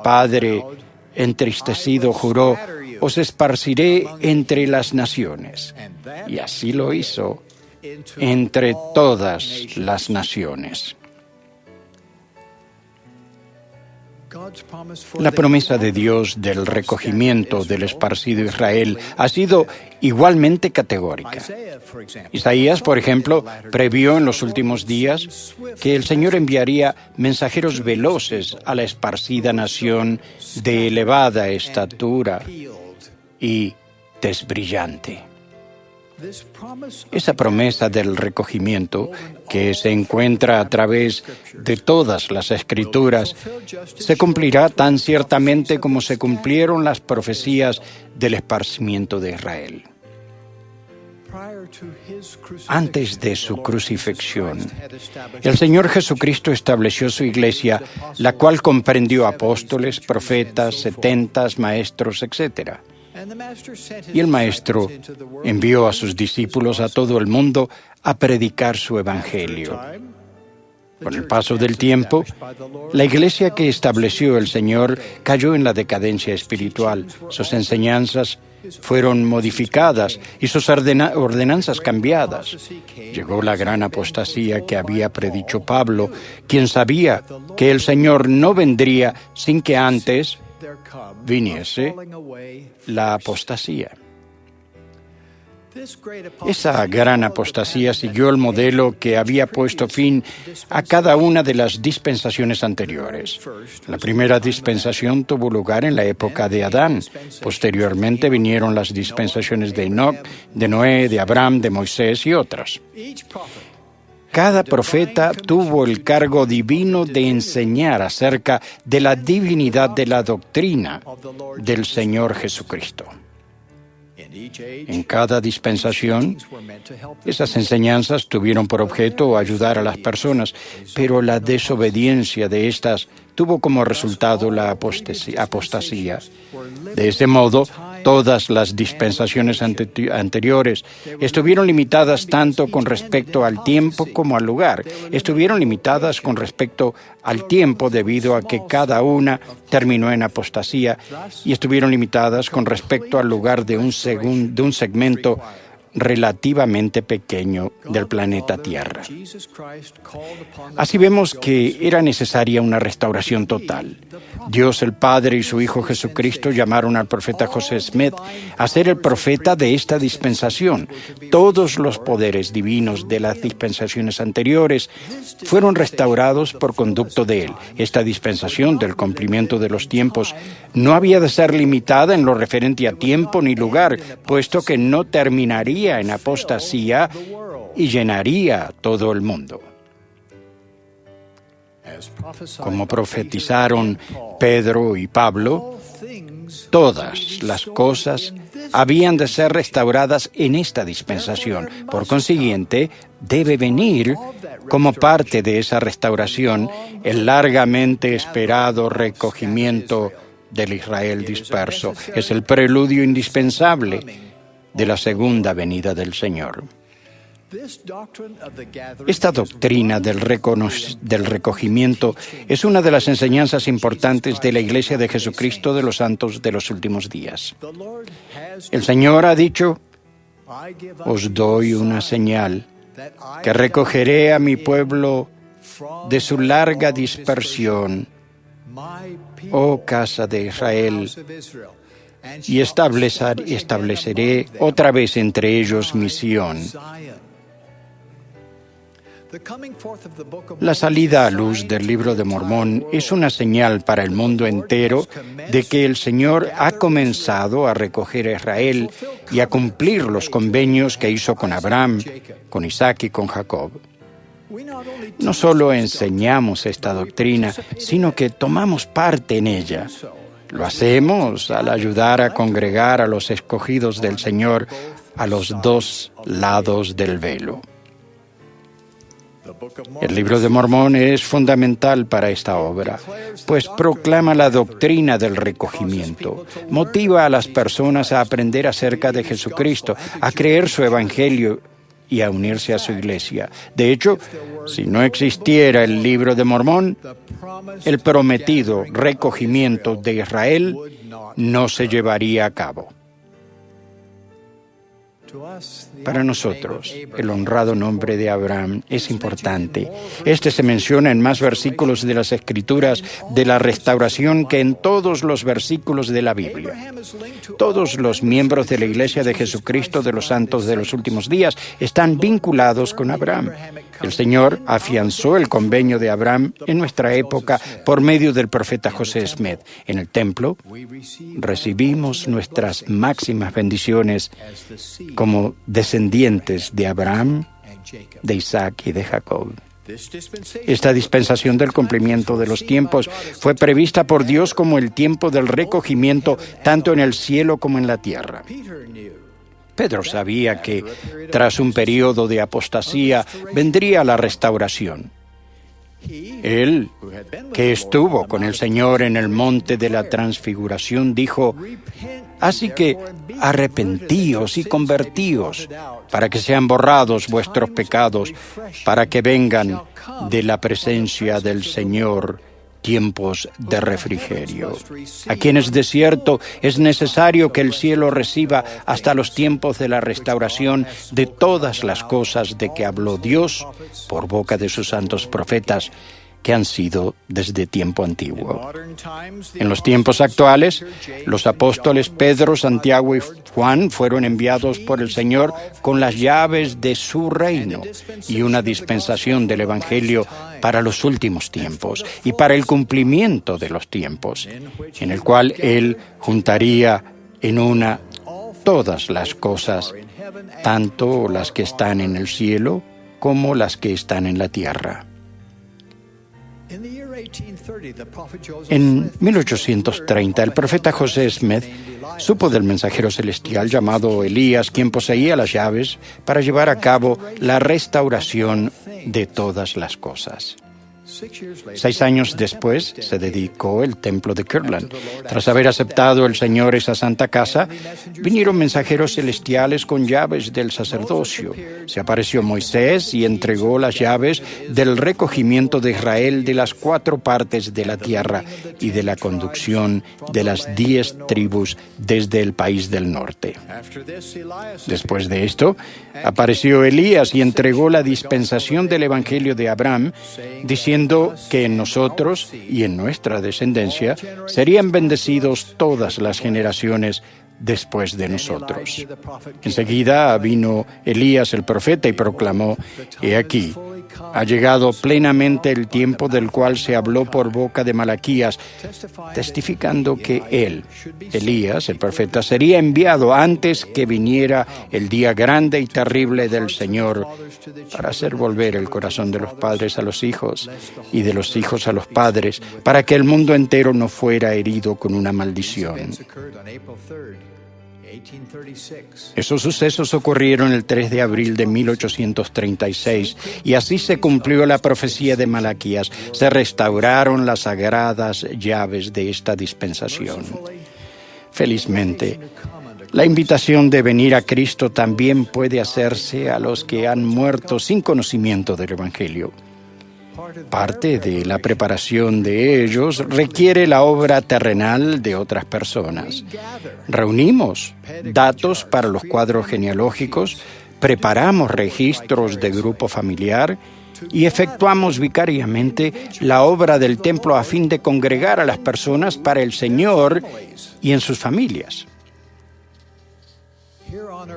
Padre entristecido juró: os esparciré entre las naciones. Y así lo hizo entre todas las naciones. La promesa de Dios del recogimiento del esparcido Israel ha sido igualmente categórica. Isaías, por ejemplo, previó en los últimos días que el Señor enviaría mensajeros veloces a la esparcida nación de elevada estatura y tez brillante. Esa promesa del recogimiento, que se encuentra a través de todas las Escrituras, se cumplirá tan ciertamente como se cumplieron las profecías del esparcimiento de Israel. Antes de su crucifixión, el Señor Jesucristo estableció su iglesia, la cual comprendió apóstoles, profetas, 70 maestros, etc. Y el Maestro envió a sus discípulos a todo el mundo a predicar su evangelio. Con el paso del tiempo, la iglesia que estableció el Señor cayó en la decadencia espiritual. Sus enseñanzas fueron modificadas y sus ordenanzas cambiadas. Llegó la gran apostasía que había predicho Pablo, quien sabía que el Señor no vendría sin que antes viniese la apostasía. Esa gran apostasía siguió el modelo que había puesto fin a cada una de las dispensaciones anteriores. La primera dispensación tuvo lugar en la época de Adán. Posteriormente vinieron las dispensaciones de Enoc, de Noé, de Abraham, de Moisés y otras. Cada profeta tuvo el cargo divino de enseñar acerca de la divinidad de la doctrina del Señor Jesucristo. En cada dispensación, esas enseñanzas tuvieron por objeto ayudar a las personas, pero la desobediencia de estas tuvo como resultado la apostasía. De este modo, todas las dispensaciones anteriores estuvieron limitadas tanto con respecto al tiempo como al lugar. Estuvieron limitadas con respecto al tiempo debido a que cada una terminó en apostasía, y estuvieron limitadas con respecto al lugar de un segmento relativamente pequeño del planeta Tierra. Así vemos que era necesaria una restauración total. Dios el Padre y su Hijo Jesucristo llamaron al profeta José Smith a ser el profeta de esta dispensación. Todos los poderes divinos de las dispensaciones anteriores fueron restaurados por conducto de él. Esta dispensación del cumplimiento de los tiempos no había de ser limitada en lo referente a tiempo ni lugar, puesto que no terminaría en apostasía y llenaría todo el mundo. Como profetizaron Pedro y Pablo, todas las cosas habían de ser restauradas en esta dispensación. Por consiguiente, debe venir como parte de esa restauración el largamente esperado recogimiento del Israel disperso. Es el preludio indispensable de la segunda venida del Señor. Esta doctrina del recogimiento es una de las enseñanzas importantes de la Iglesia de Jesucristo de los Santos de los Últimos Días. El Señor ha dicho: os doy una señal, que recogeré a mi pueblo de su larga dispersión, oh casa de Israel, y estableceré otra vez entre ellos mi Sión. La salida a luz del Libro de Mormón es una señal para el mundo entero de que el Señor ha comenzado a recoger a Israel y a cumplir los convenios que hizo con Abraham, con Isaac y con Jacob. No solo enseñamos esta doctrina, sino que tomamos parte en ella. Lo hacemos al ayudar a congregar a los escogidos del Señor a los dos lados del velo. El Libro de Mormón es fundamental para esta obra, pues proclama la doctrina del recogimiento, motiva a las personas a aprender acerca de Jesucristo, a creer su Evangelio y a unirse a su iglesia. De hecho, si no existiera el Libro de Mormón, el prometido recogimiento de Israel no se llevaría a cabo. Para nosotros, el honrado nombre de Abraham es importante. Este se menciona en más versículos de las Escrituras de la restauración que en todos los versículos de la Biblia. Todos los miembros de la Iglesia de Jesucristo de los Santos de los Últimos Días están vinculados con Abraham. El Señor afianzó el convenio de Abraham en nuestra época por medio del profeta José Smith. En el templo recibimos nuestras máximas bendiciones como descendientes de Abraham, de Isaac y de Jacob. Esta dispensación del cumplimiento de los tiempos fue prevista por Dios como el tiempo del recogimiento tanto en el cielo como en la tierra. Pedro sabía que tras un periodo de apostasía vendría la restauración. Él, que estuvo con el Señor en el monte de la transfiguración, dijo: así que arrepentíos y convertíos, para que sean borrados vuestros pecados, para que vengan de la presencia del Señor tiempos de refrigerio. A quienes de cierto es necesario que el cielo reciba hasta los tiempos de la restauración de todas las cosas de que habló Dios por boca de sus santos profetas, que han sido desde tiempo antiguo. En los tiempos actuales, los apóstoles Pedro, Santiago y Juan fueron enviados por el Señor con las llaves de su reino y una dispensación del Evangelio para los últimos tiempos y para el cumplimiento de los tiempos, en el cual Él juntaría en una todas las cosas, tanto las que están en el cielo como las que están en la tierra. En 1830, el profeta José Smith supo del mensajero celestial llamado Elías, quien poseía las llaves para llevar a cabo la restauración de todas las cosas. 6 años después se dedicó el templo de Kirtland. Tras haber aceptado el Señor esa santa casa, vinieron mensajeros celestiales con llaves del sacerdocio. Se apareció Moisés y entregó las llaves del recogimiento de Israel de las 4 partes de la tierra y de la conducción de las 10 tribus desde el país del norte. Después de esto, apareció Elías y entregó la dispensación del Evangelio de Abraham, diciendo que en nosotros y en nuestra descendencia serían bendecidos todas las generaciones después de nosotros. Enseguida vino Elías el profeta y proclamó: he aquí, Ha llegado plenamente el tiempo del cual se habló por boca de Malaquías, testificando que él, Elías, el profeta, sería enviado antes que viniera el día grande y terrible del Señor para hacer volver el corazón de los padres a los hijos y de los hijos a los padres, para que el mundo entero no fuera herido con una maldición. Esos sucesos ocurrieron el 3 de abril de 1836 y así se cumplió la profecía de Malaquías. Se restauraron las sagradas llaves de esta dispensación. Felizmente, la invitación de venir a Cristo también puede hacerse a los que han muerto sin conocimiento del Evangelio. Parte de la preparación de ellos requiere la obra terrenal de otras personas. Reunimos datos para los cuadros genealógicos, preparamos registros de grupo familiar y efectuamos vicariamente la obra del templo a fin de congregar a las personas para el Señor y en sus familias.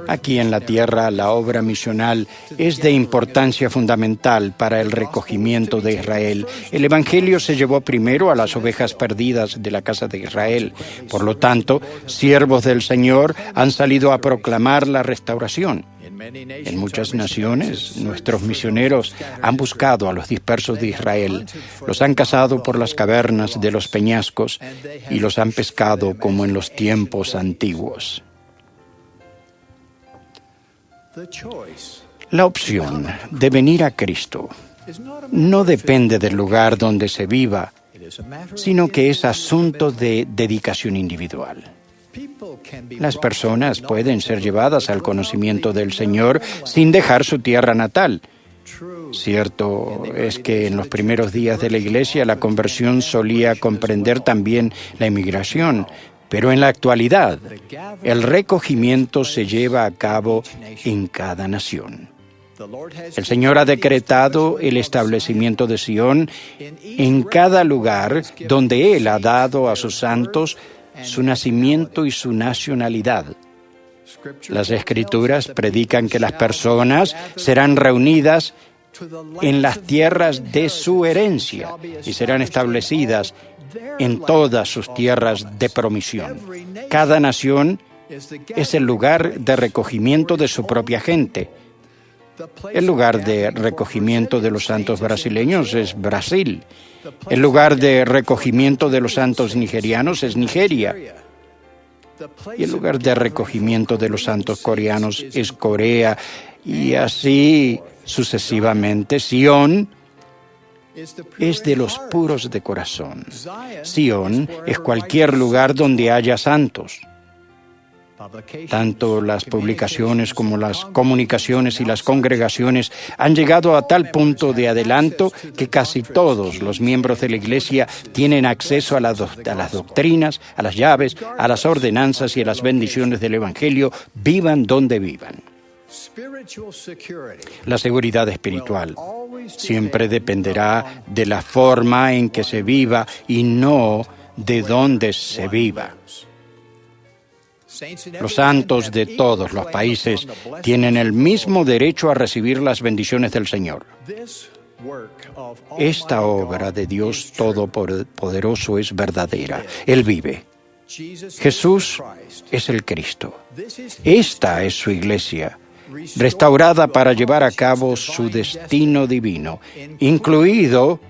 Aquí en la tierra, la obra misional es de importancia fundamental para el recogimiento de Israel. El Evangelio se llevó primero a las ovejas perdidas de la casa de Israel. Por lo tanto, siervos del Señor han salido a proclamar la restauración. En muchas naciones, nuestros misioneros han buscado a los dispersos de Israel, los han cazado por las cavernas de los peñascos y los han pescado como en los tiempos antiguos. La opción de venir a Cristo no depende del lugar donde se viva, sino que es asunto de dedicación individual. Las personas pueden ser llevadas al conocimiento del Señor sin dejar su tierra natal. Cierto es que en los primeros días de la Iglesia la conversión solía comprender también la emigración, pero en la actualidad, el recogimiento se lleva a cabo en cada nación. El Señor ha decretado el establecimiento de Sión en cada lugar donde Él ha dado a sus santos su nacimiento y su nacionalidad. Las Escrituras predican que las personas serán reunidas en las tierras de su herencia y serán establecidas en todas sus tierras de promisión. Cada nación es el lugar de recogimiento de su propia gente. El lugar de recogimiento de los santos brasileños es Brasil. El lugar de recogimiento de los santos nigerianos es Nigeria. Y el lugar de recogimiento de los santos coreanos es Corea. Y así sucesivamente. Sión es de los puros de corazón. Sión es cualquier lugar donde haya santos. Tanto las publicaciones como las comunicaciones y las congregaciones han llegado a tal punto de adelanto que casi todos los miembros de la Iglesia tienen acceso a las doctrinas, a las llaves, a las ordenanzas y a las bendiciones del Evangelio, vivan donde vivan. La seguridad espiritual siempre dependerá de la forma en que se viva y no de dónde se viva. Los santos de todos los países tienen el mismo derecho a recibir las bendiciones del Señor. Esta obra de Dios Todopoderoso es verdadera. Él vive. Jesús es el Cristo. Esta es su iglesia, restaurada para llevar a cabo su destino divino, incluido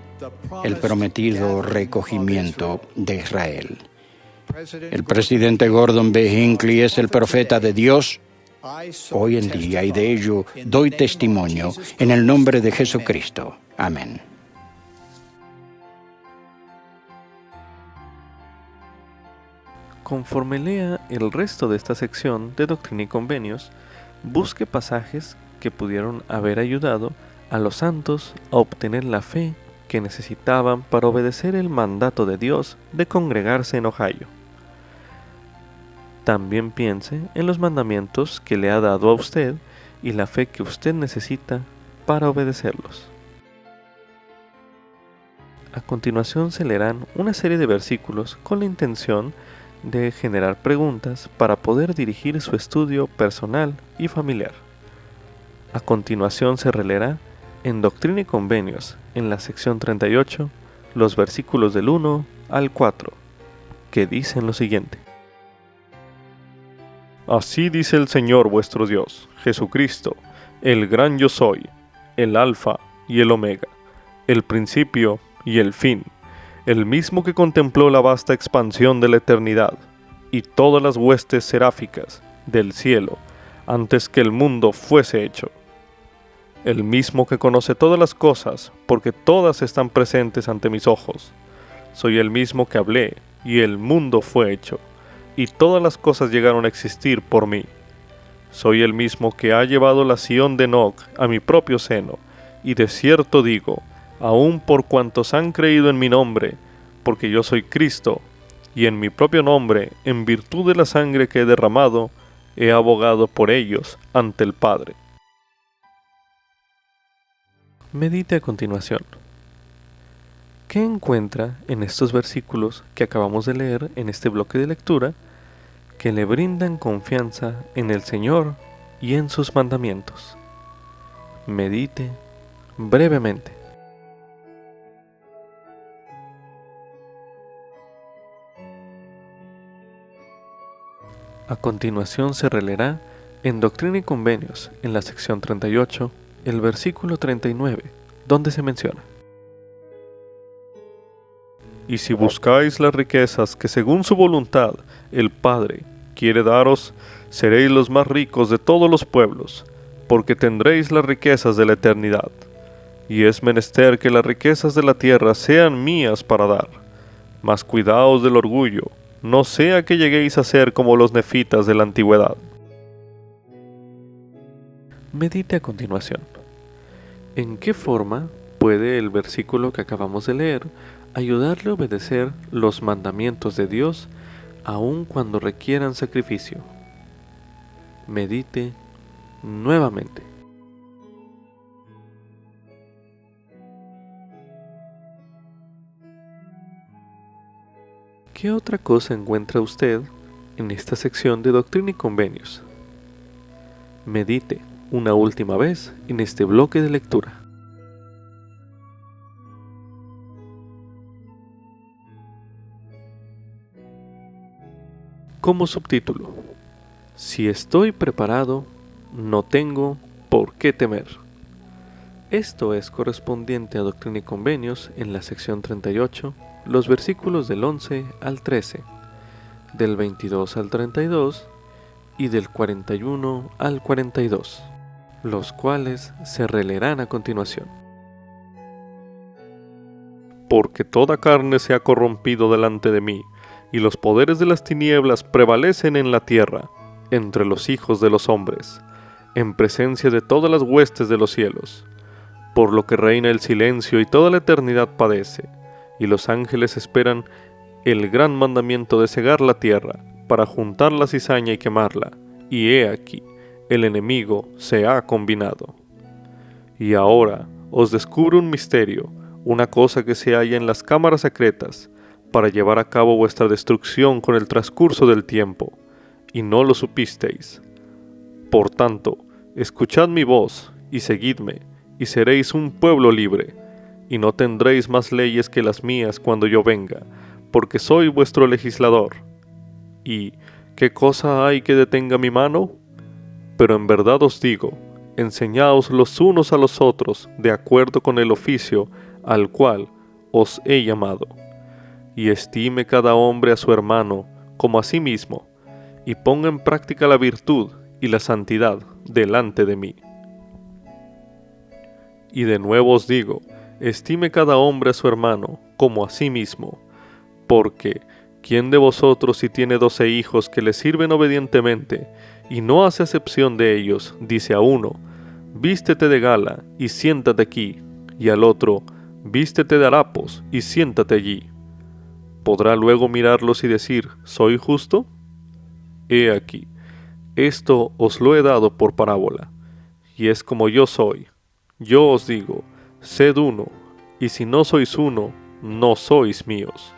el prometido recogimiento de Israel. El presidente Gordon B. Hinckley es el profeta de Dios hoy en día y de ello doy testimonio en el nombre de Jesucristo. Amén. Conforme lea el resto de esta sección de Doctrina y Convenios, busque pasajes que pudieron haber ayudado a los santos a obtener la fe que necesitaban para obedecer el mandato de Dios de congregarse en Ohio. También piense en los mandamientos que le ha dado a usted y la fe que usted necesita para obedecerlos. A continuación se leerán una serie de versículos con la intención de generar preguntas para poder dirigir su estudio personal y familiar. A continuación se releerá en Doctrina y Convenios, en la sección 38, los versículos del 1 al 4, que dicen lo siguiente. Así dice el Señor vuestro Dios, Jesucristo, el gran yo soy, el Alfa y el Omega, el principio y el fin, el mismo que contempló la vasta expansión de la eternidad, y todas las huestes seráficas del cielo, antes que el mundo fuese hecho. El mismo que conoce todas las cosas, porque todas están presentes ante mis ojos. Soy el mismo que hablé, y el mundo fue hecho, y todas las cosas llegaron a existir por mí. Soy el mismo que ha llevado la Sión de Enoc a mi propio seno, y de cierto digo, aun por cuantos han creído en mi nombre, porque yo soy Cristo, y en mi propio nombre, en virtud de la sangre que he derramado, he abogado por ellos ante el Padre. Medite a continuación. ¿Qué encuentra en estos versículos que acabamos de leer en este bloque de lectura que le brindan confianza en el Señor y en sus mandamientos? Medite brevemente. A continuación se releerá en Doctrina y Convenios, en la sección 38, el versículo 39, donde se menciona: Y si buscáis las riquezas que según su voluntad el Padre quiere daros, seréis los más ricos de todos los pueblos, porque tendréis las riquezas de la eternidad. Y es menester que las riquezas de la tierra sean mías para dar. Mas cuidaos del orgullo, no sea que lleguéis a ser como los nefitas de la antigüedad. Medite a continuación. ¿En qué forma puede el versículo que acabamos de leer ayudarle a obedecer los mandamientos de Dios aun cuando requieran sacrificio? Medite nuevamente. ¿Qué otra cosa encuentra usted en esta sección de Doctrina y Convenios? Medite una última vez en este bloque de lectura. Como subtítulo: Si estoy preparado, no tengo por qué temer. Esto es correspondiente a Doctrina y Convenios en la sección 38, los versículos del 11 al 13, del 22 al 32 y del 41 al 42, los cuales se releerán a continuación. Porque toda carne se ha corrompido delante de mí, y los poderes de las tinieblas prevalecen en la tierra, entre los hijos de los hombres, en presencia de todas las huestes de los cielos, por lo que reina el silencio y toda la eternidad padece, y los ángeles esperan el gran mandamiento de cegar la tierra, para juntar la cizaña y quemarla, y he aquí, el enemigo se ha combinado. Y ahora os descubro un misterio, una cosa que se halla en las cámaras secretas, para llevar a cabo vuestra destrucción con el transcurso del tiempo, y no lo supisteis. Por tanto, escuchad mi voz, y seguidme, y seréis un pueblo libre, y no tendréis más leyes que las mías cuando yo venga, porque soy vuestro legislador. ¿Y qué cosa hay que detenga mi mano? Pero en verdad os digo, enseñaos los unos a los otros de acuerdo con el oficio al cual os he llamado. Y estime cada hombre a su hermano como a sí mismo, y ponga en práctica la virtud y la santidad delante de mí. Y de nuevo os digo, estime cada hombre a su hermano como a sí mismo, porque ¿quién de vosotros si tiene 12 hijos que le sirven obedientemente, y no hace acepción de ellos, dice a uno, vístete de gala y siéntate aquí, y al otro, vístete de harapos y siéntate allí? ¿Podrá luego mirarlos y decir, soy justo? He aquí, esto os lo he dado por parábola, y es como yo soy. Yo os digo, sed uno, y si no sois uno, no sois míos.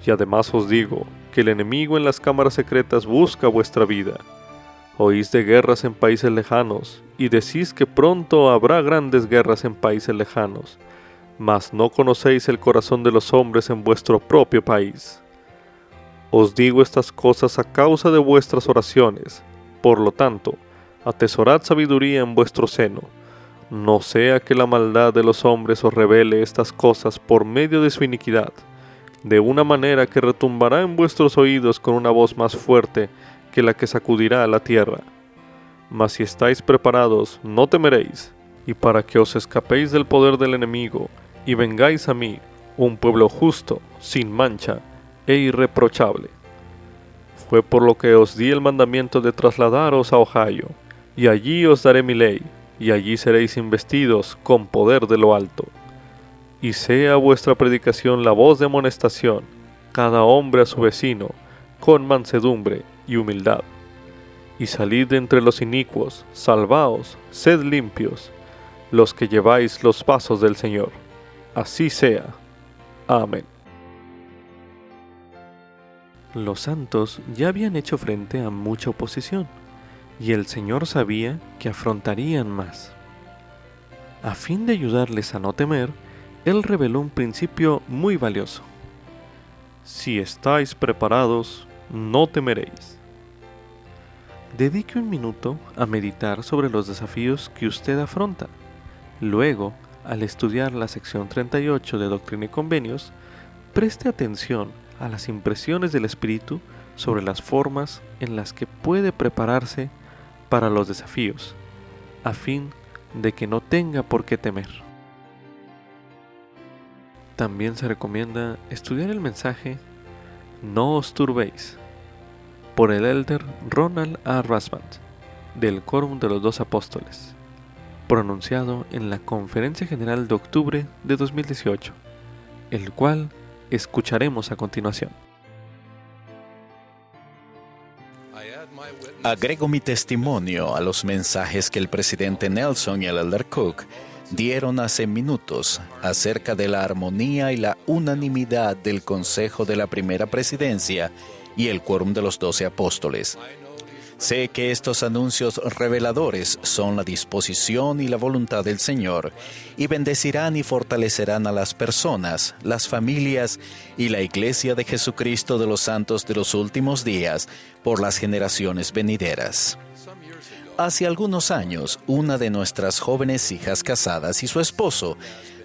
Y además os digo, que el enemigo en las cámaras secretas busca vuestra vida, Oís de guerras en países lejanos, y decís que pronto habrá grandes guerras en países lejanos, mas no conocéis el corazón de los hombres en vuestro propio país. Os digo estas cosas a causa de vuestras oraciones. Por lo tanto, atesorad sabiduría en vuestro seno, no sea que la maldad de los hombres os revele estas cosas por medio de su iniquidad, de una manera que retumbará en vuestros oídos con una voz más fuerte que la que sacudirá a la tierra. Mas si estáis preparados, no temeréis, y para que os escapéis del poder del enemigo, y vengáis a mí, un pueblo justo, sin mancha e irreprochable. Fue por lo que os di el mandamiento de trasladaros a Ohio, y allí os daré mi ley, y allí seréis investidos con poder de lo alto. Y sea vuestra predicación la voz de amonestación, cada hombre a su vecino, con mansedumbre y humildad. Y salid de entre los inicuos, salvaos, sed limpios, los que lleváis los pasos del Señor. Así sea. Amén. Los santos ya habían hecho frente a mucha oposición, y el Señor sabía que afrontarían más. A fin de ayudarles a no temer, Él reveló un principio muy valioso. Si estáis preparados, no temeréis. Dedique un minuto a meditar sobre los desafíos que usted afronta. Luego, al estudiar la sección 38 de Doctrina y Convenios, preste atención a las impresiones del Espíritu sobre las formas en las que puede prepararse para los desafíos, a fin de que no tenga por qué temer. También se recomienda estudiar el mensaje No os turbéis, por el elder Ronald A. Rasband, del Quórum de los Dos Apóstoles, pronunciado en la Conferencia General de octubre de 2018, el cual escucharemos a continuación. Agrego mi testimonio a los mensajes que el presidente Nelson y el elder Cook dieron hace minutos acerca de la armonía y la unanimidad del Consejo de la Primera Presidencia y el Quórum de los 12 Apóstoles. Sé que estos anuncios reveladores son la disposición y la voluntad del Señor y bendecirán y fortalecerán a las personas, las familias y la Iglesia de Jesucristo de los Santos de los últimos días por las generaciones venideras. Hace algunos años, una de nuestras jóvenes hijas casadas y su esposo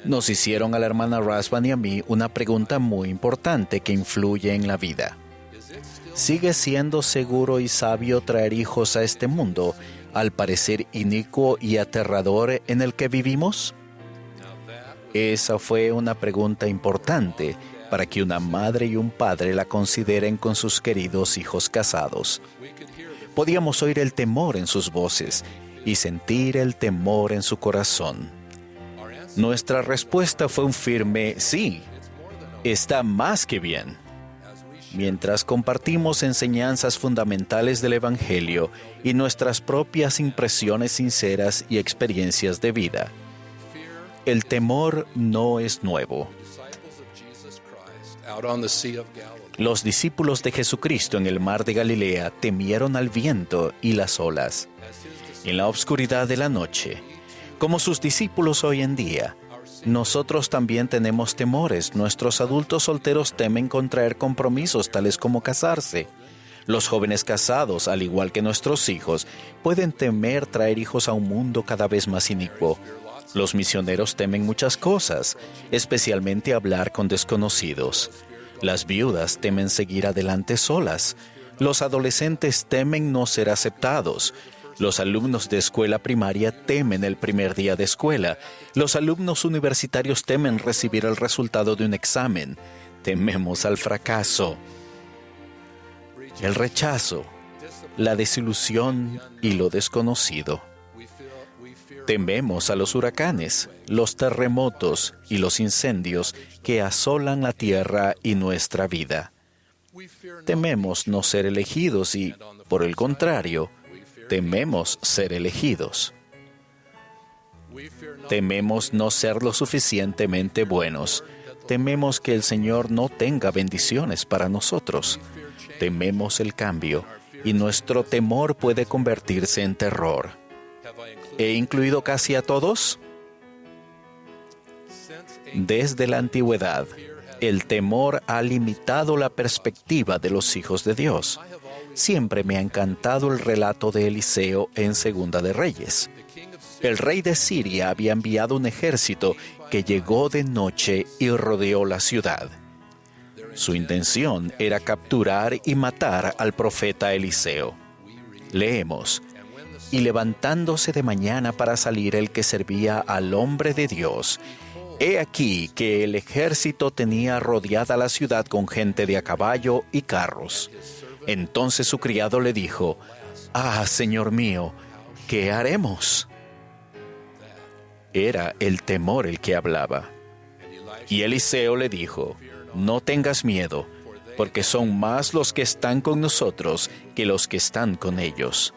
nos hicieron a la hermana Rasband y a mí una pregunta muy importante que influye en la vida. ¿Sigue siendo seguro y sabio traer hijos a este mundo, al parecer inicuo y aterrador en el que vivimos? Esa fue una pregunta importante para que una madre y un padre la consideren con sus queridos hijos casados. Podíamos oír el temor en sus voces y sentir el temor en su corazón. Nuestra respuesta fue un firme sí. Está más que bien. Mientras compartimos enseñanzas fundamentales del Evangelio y nuestras propias impresiones sinceras y experiencias de vida. El temor no es nuevo. Los discípulos de Jesucristo en el mar de Galilea temieron al viento y las olas. En la oscuridad de la noche, como sus discípulos hoy en día, nosotros también tenemos temores. Nuestros adultos solteros temen contraer compromisos tales como casarse. Los jóvenes casados, al igual que nuestros hijos, pueden temer traer hijos a un mundo cada vez más inicuo. Los misioneros temen muchas cosas, especialmente hablar con desconocidos. Las viudas temen seguir adelante solas. Los adolescentes temen no ser aceptados. Los alumnos de escuela primaria temen el primer día de escuela. Los alumnos universitarios temen recibir el resultado de un examen. Tememos al fracaso, el rechazo, la desilusión y lo desconocido. Tememos a los huracanes, los terremotos y los incendios que asolan la tierra y nuestra vida. Tememos no ser elegidos y, por el contrario, tememos ser elegidos. Tememos no ser lo suficientemente buenos. Tememos que el Señor no tenga bendiciones para nosotros. Tememos el cambio y nuestro temor puede convertirse en terror. ¿He incluido casi a todos? Desde la antigüedad, el temor ha limitado la perspectiva de los hijos de Dios. Siempre me ha encantado el relato de Eliseo en Segunda de Reyes. El rey de Siria había enviado un ejército que llegó de noche y rodeó la ciudad. Su intención era capturar y matar al profeta Eliseo. Leemos: y levantándose de mañana para salir el que servía al hombre de Dios, he aquí que el ejército tenía rodeada la ciudad con gente de a caballo y carros. Entonces su criado le dijo: «Ah, señor mío, ¿qué haremos?». Era el temor el que hablaba. Y Eliseo le dijo: «No tengas miedo, porque son más los que están con nosotros que los que están con ellos».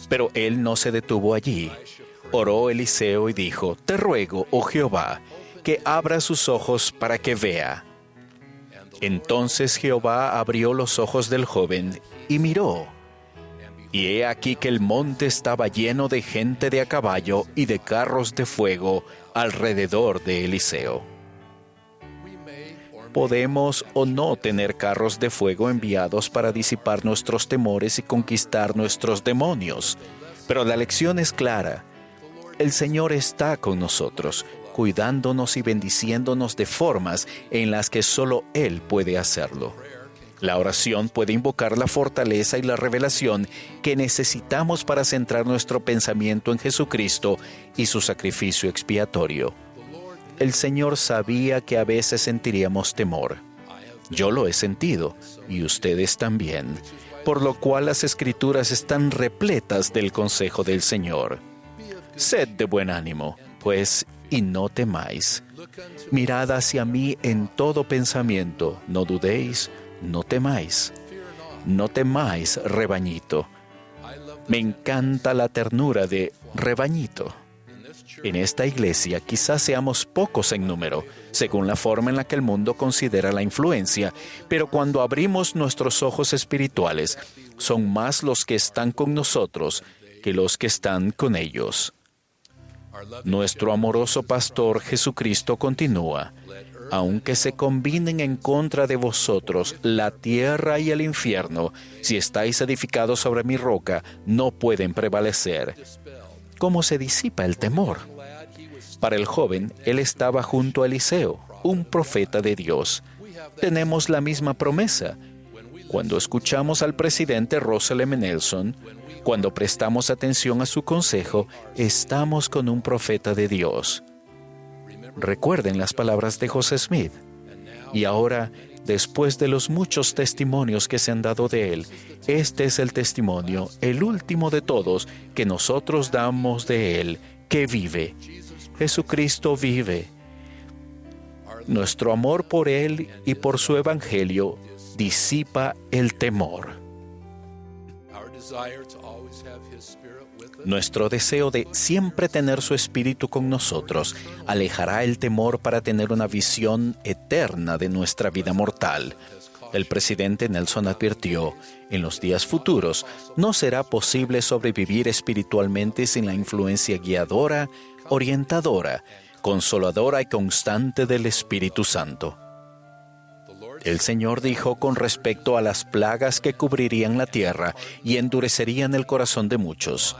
Pero él no se detuvo allí. Oró Eliseo y dijo: «Te ruego, oh Jehová, que abra sus ojos para que vea». Entonces Jehová abrió los ojos del joven y miró. Y he aquí que el monte estaba lleno de gente de a caballo y de carros de fuego alrededor de Eliseo. Podemos o no tener carros de fuego enviados para disipar nuestros temores y conquistar nuestros demonios, pero la lección es clara. El Señor está con nosotros, cuidándonos y bendiciéndonos de formas en las que solo Él puede hacerlo. La oración puede invocar la fortaleza y la revelación que necesitamos para centrar nuestro pensamiento en Jesucristo y su sacrificio expiatorio. El Señor sabía que a veces sentiríamos temor. Yo lo he sentido, y ustedes también, por lo cual las Escrituras están repletas del consejo del Señor. Sed de buen ánimo, pues, y no temáis. Mirad hacia mí en todo pensamiento, no dudéis, no temáis. No temáis, rebañito. Me encanta la ternura de rebañito. En esta iglesia quizás seamos pocos en número, según la forma en la que el mundo considera la influencia, pero cuando abrimos nuestros ojos espirituales, son más los que están con nosotros que los que están con ellos. Nuestro amoroso pastor Jesucristo continúa: aunque se combinen en contra de vosotros la tierra y el infierno, si estáis edificados sobre mi roca, no pueden prevalecer. ¿Cómo se disipa el temor? Para el joven, él estaba junto a Eliseo, un profeta de Dios. Tenemos la misma promesa. Cuando escuchamos al presidente Russell M. Nelson, cuando prestamos atención a su consejo, estamos con un profeta de Dios. Recuerden las palabras de José Smith. Y ahora, después de los muchos testimonios que se han dado de él, este es el testimonio, el último de todos, que nosotros damos de él, que vive. Jesucristo vive. Nuestro amor por él y por su evangelio disipa el temor. Nuestro deseo de siempre tener su espíritu con nosotros alejará el temor para tener una visión eterna de nuestra vida mortal. El presidente Nelson advirtió: en los días futuros no será posible sobrevivir espiritualmente sin la influencia guiadora, orientadora, consoladora y constante del Espíritu Santo. El Señor dijo con respecto a las plagas que cubrirían la tierra y endurecerían el corazón de muchos: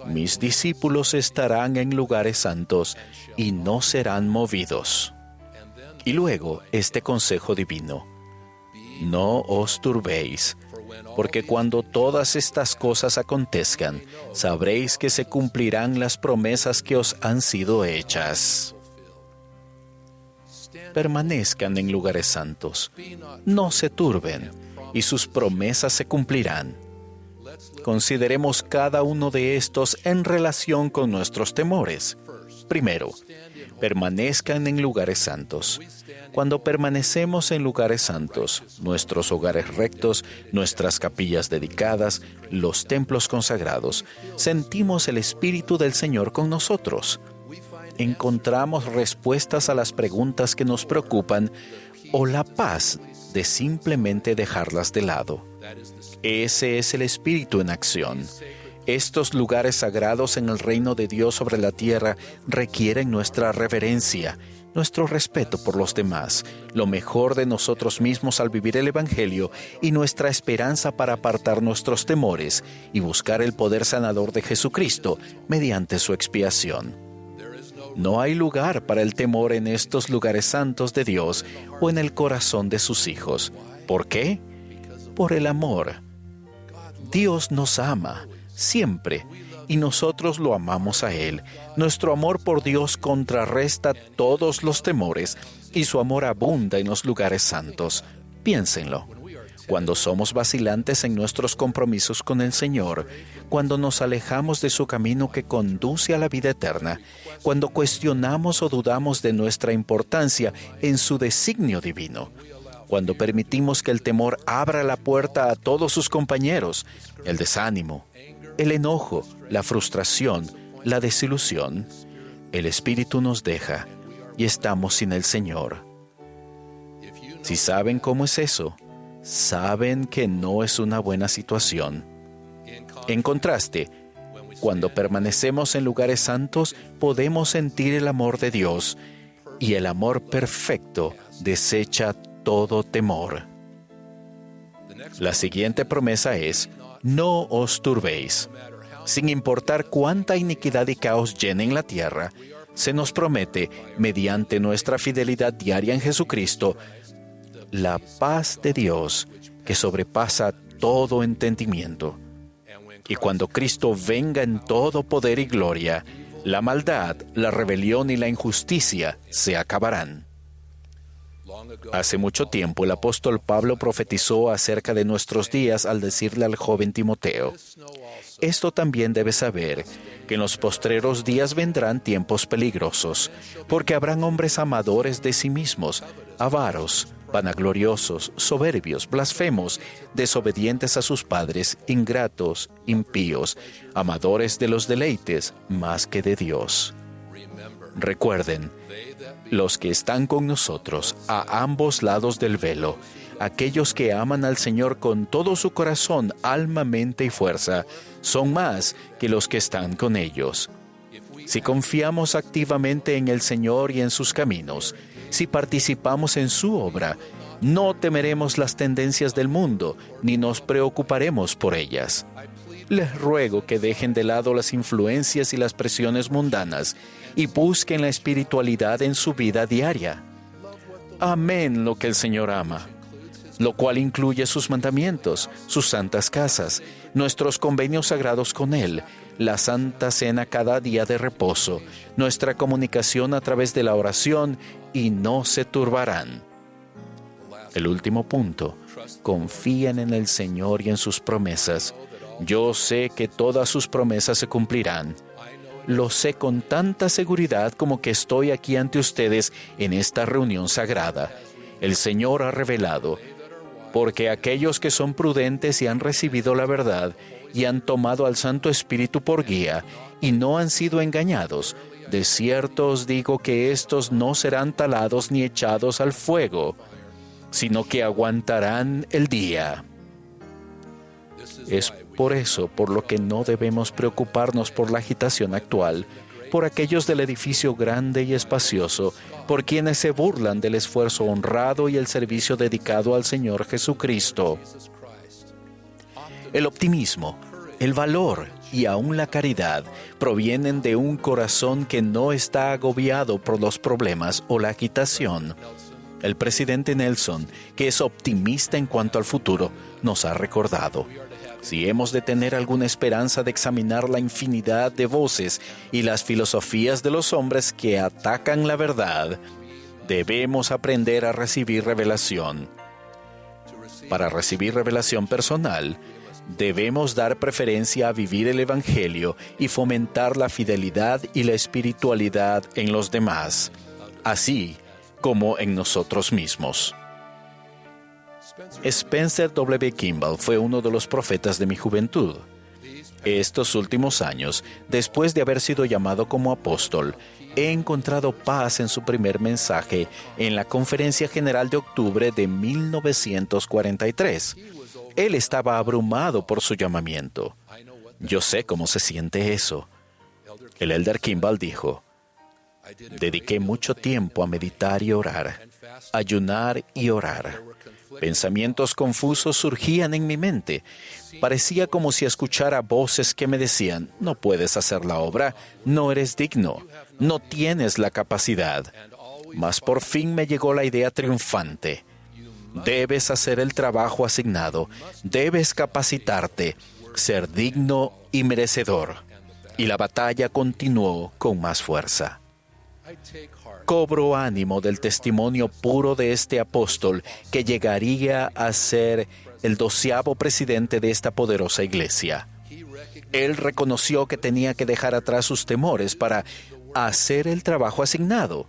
mis discípulos estarán en lugares santos y no serán movidos. Y luego este consejo divino: no os turbéis, porque cuando todas estas cosas acontezcan, sabréis que se cumplirán las promesas que os han sido hechas. Permanezcan en lugares santos, no se turben, y sus promesas se cumplirán. Consideremos cada uno de estos en relación con nuestros temores. Primero, permanezcan en lugares santos. Cuando permanecemos en lugares santos, nuestros hogares rectos, nuestras capillas dedicadas, los templos consagrados, sentimos el Espíritu del Señor con nosotros. Encontramos respuestas a las preguntas que nos preocupan o la paz de simplemente dejarlas de lado. Ese es el Espíritu en acción. Estos lugares sagrados en el reino de Dios sobre la tierra requieren nuestra reverencia, nuestro respeto por los demás, lo mejor de nosotros mismos al vivir el Evangelio y nuestra esperanza para apartar nuestros temores y buscar el poder sanador de Jesucristo mediante su expiación. No hay lugar para el temor en estos lugares santos de Dios o en el corazón de sus hijos. ¿Por qué? Por el amor. Dios nos ama, siempre, y nosotros lo amamos a Él. Nuestro amor por Dios contrarresta todos los temores y su amor abunda en los lugares santos. Piénsenlo. Cuando somos vacilantes en nuestros compromisos con el Señor, cuando nos alejamos de su camino que conduce a la vida eterna, cuando cuestionamos o dudamos de nuestra importancia en su designio divino, cuando permitimos que el temor abra la puerta a todos sus compañeros, el desánimo, el enojo, la frustración, la desilusión, el Espíritu nos deja y estamos sin el Señor. Si saben cómo es eso, saben que no es una buena situación. En contraste, cuando permanecemos en lugares santos, podemos sentir el amor de Dios, y el amor perfecto desecha todo temor. La siguiente promesa es: no os turbéis. Sin importar cuánta iniquidad y caos llenen la tierra, se nos promete, mediante nuestra fidelidad diaria en Jesucristo, la paz de Dios que sobrepasa todo entendimiento. Y cuando Cristo venga en todo poder y gloria, la maldad, la rebelión y la injusticia se acabarán. Hace mucho tiempo el apóstol Pablo profetizó acerca de nuestros días al decirle al joven Timoteo: esto también debes saber, que en los postreros días vendrán tiempos peligrosos, porque habrán hombres amadores de sí mismos, avaros, vanagloriosos, soberbios, blasfemos, desobedientes a sus padres, ingratos, impíos, amadores de los deleites más que de Dios. Recuerden, los que están con nosotros a ambos lados del velo, aquellos que aman al Señor con todo su corazón, alma, mente y fuerza, son más que los que están con ellos. Si confiamos activamente en el Señor y en sus caminos, si participamos en su obra, no temeremos las tendencias del mundo, ni nos preocuparemos por ellas. Les ruego que dejen de lado las influencias y las presiones mundanas y busquen la espiritualidad en su vida diaria. Amén lo que el Señor ama, lo cual incluye sus mandamientos, sus santas casas, nuestros convenios sagrados con Él, la Santa Cena cada día de reposo, nuestra comunicación a través de la oración, y no se turbarán. El último punto: confíen en el Señor y en sus promesas. Yo sé que todas sus promesas se cumplirán. Lo sé con tanta seguridad como que estoy aquí ante ustedes en esta reunión sagrada. El Señor ha revelado, porque aquellos que son prudentes y han recibido la verdad y han tomado al Santo Espíritu por guía y no han sido engañados, de cierto os digo que estos no serán talados ni echados al fuego, sino que aguantarán el día. Es por eso por lo que no debemos preocuparnos por la agitación actual, por aquellos del edificio grande y espacioso, por quienes se burlan del esfuerzo honrado y el servicio dedicado al Señor Jesucristo. El optimismo, el valor y aún la caridad provienen de un corazón que no está agobiado por los problemas o la agitación. El presidente Nelson, que es optimista en cuanto al futuro, nos ha recordado: si hemos de tener alguna esperanza de examinar la infinidad de voces y las filosofías de los hombres que atacan la verdad, debemos aprender a recibir revelación. Para recibir revelación personal, debemos dar preferencia a vivir el Evangelio y fomentar la fidelidad y la espiritualidad en los demás, así como en nosotros mismos. Spencer W. Kimball fue uno de los profetas de mi juventud. Estos últimos años, después de haber sido llamado como apóstol, he encontrado paz en su primer mensaje en la Conferencia General de octubre de 1943. Él estaba abrumado por su llamamiento. Yo sé cómo se siente eso. El elder Kimball dijo: dediqué mucho tiempo a meditar y orar, ayunar y orar. Pensamientos confusos surgían en mi mente. Parecía como si escuchara voces que me decían: no puedes hacer la obra, no eres digno, no tienes la capacidad. Mas por fin me llegó la idea triunfante: debes hacer el trabajo asignado, debes capacitarte, ser digno y merecedor. Y la batalla continuó con más fuerza. Cobro ánimo del testimonio puro de este apóstol que llegaría a ser el 12º presidente de esta poderosa iglesia. Él reconoció que tenía que dejar atrás sus temores para hacer el trabajo asignado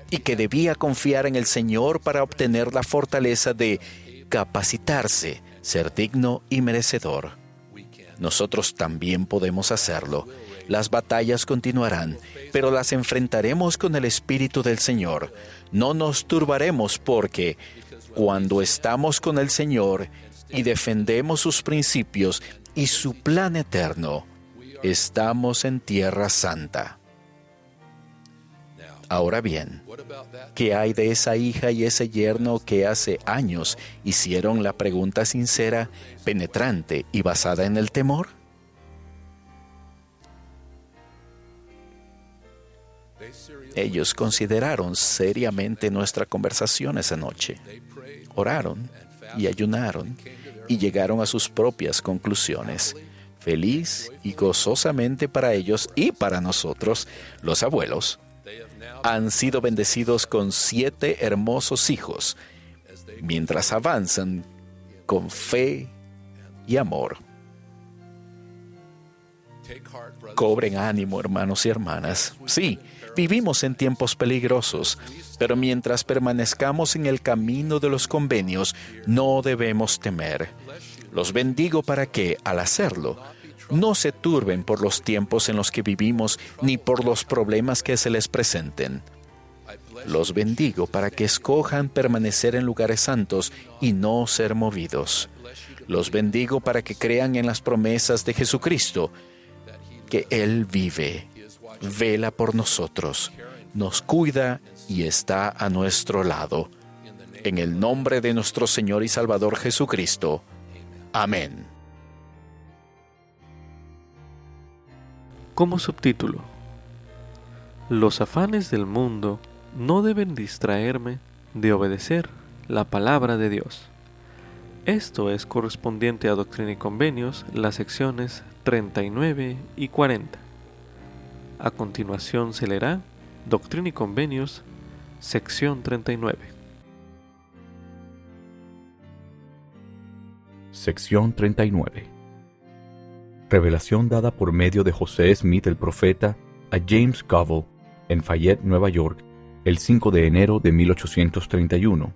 y que debía confiar en el Señor para obtener la fortaleza de capacitarse, ser digno y merecedor. Nosotros también podemos hacerlo. Las batallas continuarán, pero las enfrentaremos con el Espíritu del Señor. No nos turbaremos porque cuando estamos con el Señor y defendemos sus principios y su plan eterno, estamos en tierra santa. Ahora bien, ¿qué hay de esa hija y ese yerno que hace años hicieron la pregunta sincera, penetrante y basada en el temor? Ellos consideraron seriamente nuestra conversación esa noche. Oraron y ayunaron y llegaron a sus propias conclusiones, feliz y gozosamente para ellos y para nosotros, los abuelos. Han sido bendecidos con 7 hermosos hijos, mientras avanzan con fe y amor. Cobren ánimo, hermanos y hermanas. Sí, vivimos en tiempos peligrosos, pero mientras permanezcamos en el camino de los convenios, no debemos temer. Los bendigo para que, al hacerlo, no se turben por los tiempos en los que vivimos ni por los problemas que se les presenten. Los bendigo para que escojan permanecer en lugares santos y no ser movidos. Los bendigo para que crean en las promesas de Jesucristo, que Él vive, vela por nosotros, nos cuida y está a nuestro lado. En el nombre de nuestro Señor y Salvador Jesucristo. Amén. Como subtítulo: los afanes del mundo no deben distraerme de obedecer la palabra de Dios. Esto es correspondiente a Doctrina y Convenios, las secciones 39 y 40. A continuación se leerá Doctrina y Convenios, sección 39. Sección 39. Revelación dada por medio de José Smith el profeta a James Covell en Fayette, Nueva York, el 5 de enero de 1831.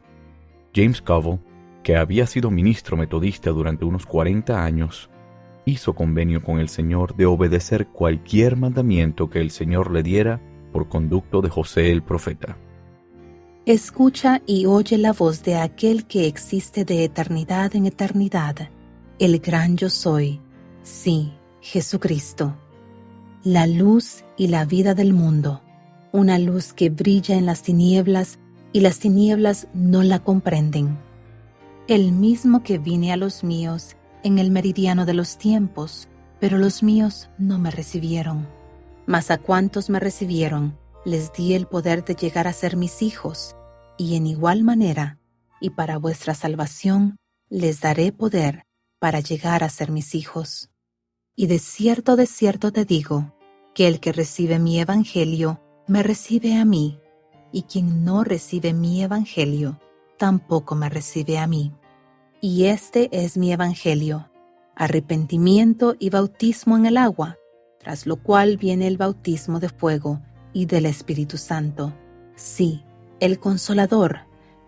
James Covell, que había sido ministro metodista durante unos 40 años, hizo convenio con el Señor de obedecer cualquier mandamiento que el Señor le diera por conducto de José el profeta. Escucha y oye la voz de aquel que existe de eternidad en eternidad, el gran yo soy, sí, Jesucristo, la luz y la vida del mundo, una luz que brilla en las tinieblas y las tinieblas no la comprenden. El mismo que vine a los míos en el meridiano de los tiempos, pero los míos no me recibieron. Mas a cuantos me recibieron, les di el poder de llegar a ser mis hijos, y en igual manera, y para vuestra salvación, les daré poder para llegar a ser mis hijos. Y de cierto te digo, que el que recibe mi evangelio, me recibe a mí, y quien no recibe mi evangelio, tampoco me recibe a mí. Y este es mi evangelio, arrepentimiento y bautismo en el agua, tras lo cual viene el bautismo de fuego y del Espíritu Santo. Sí, el Consolador,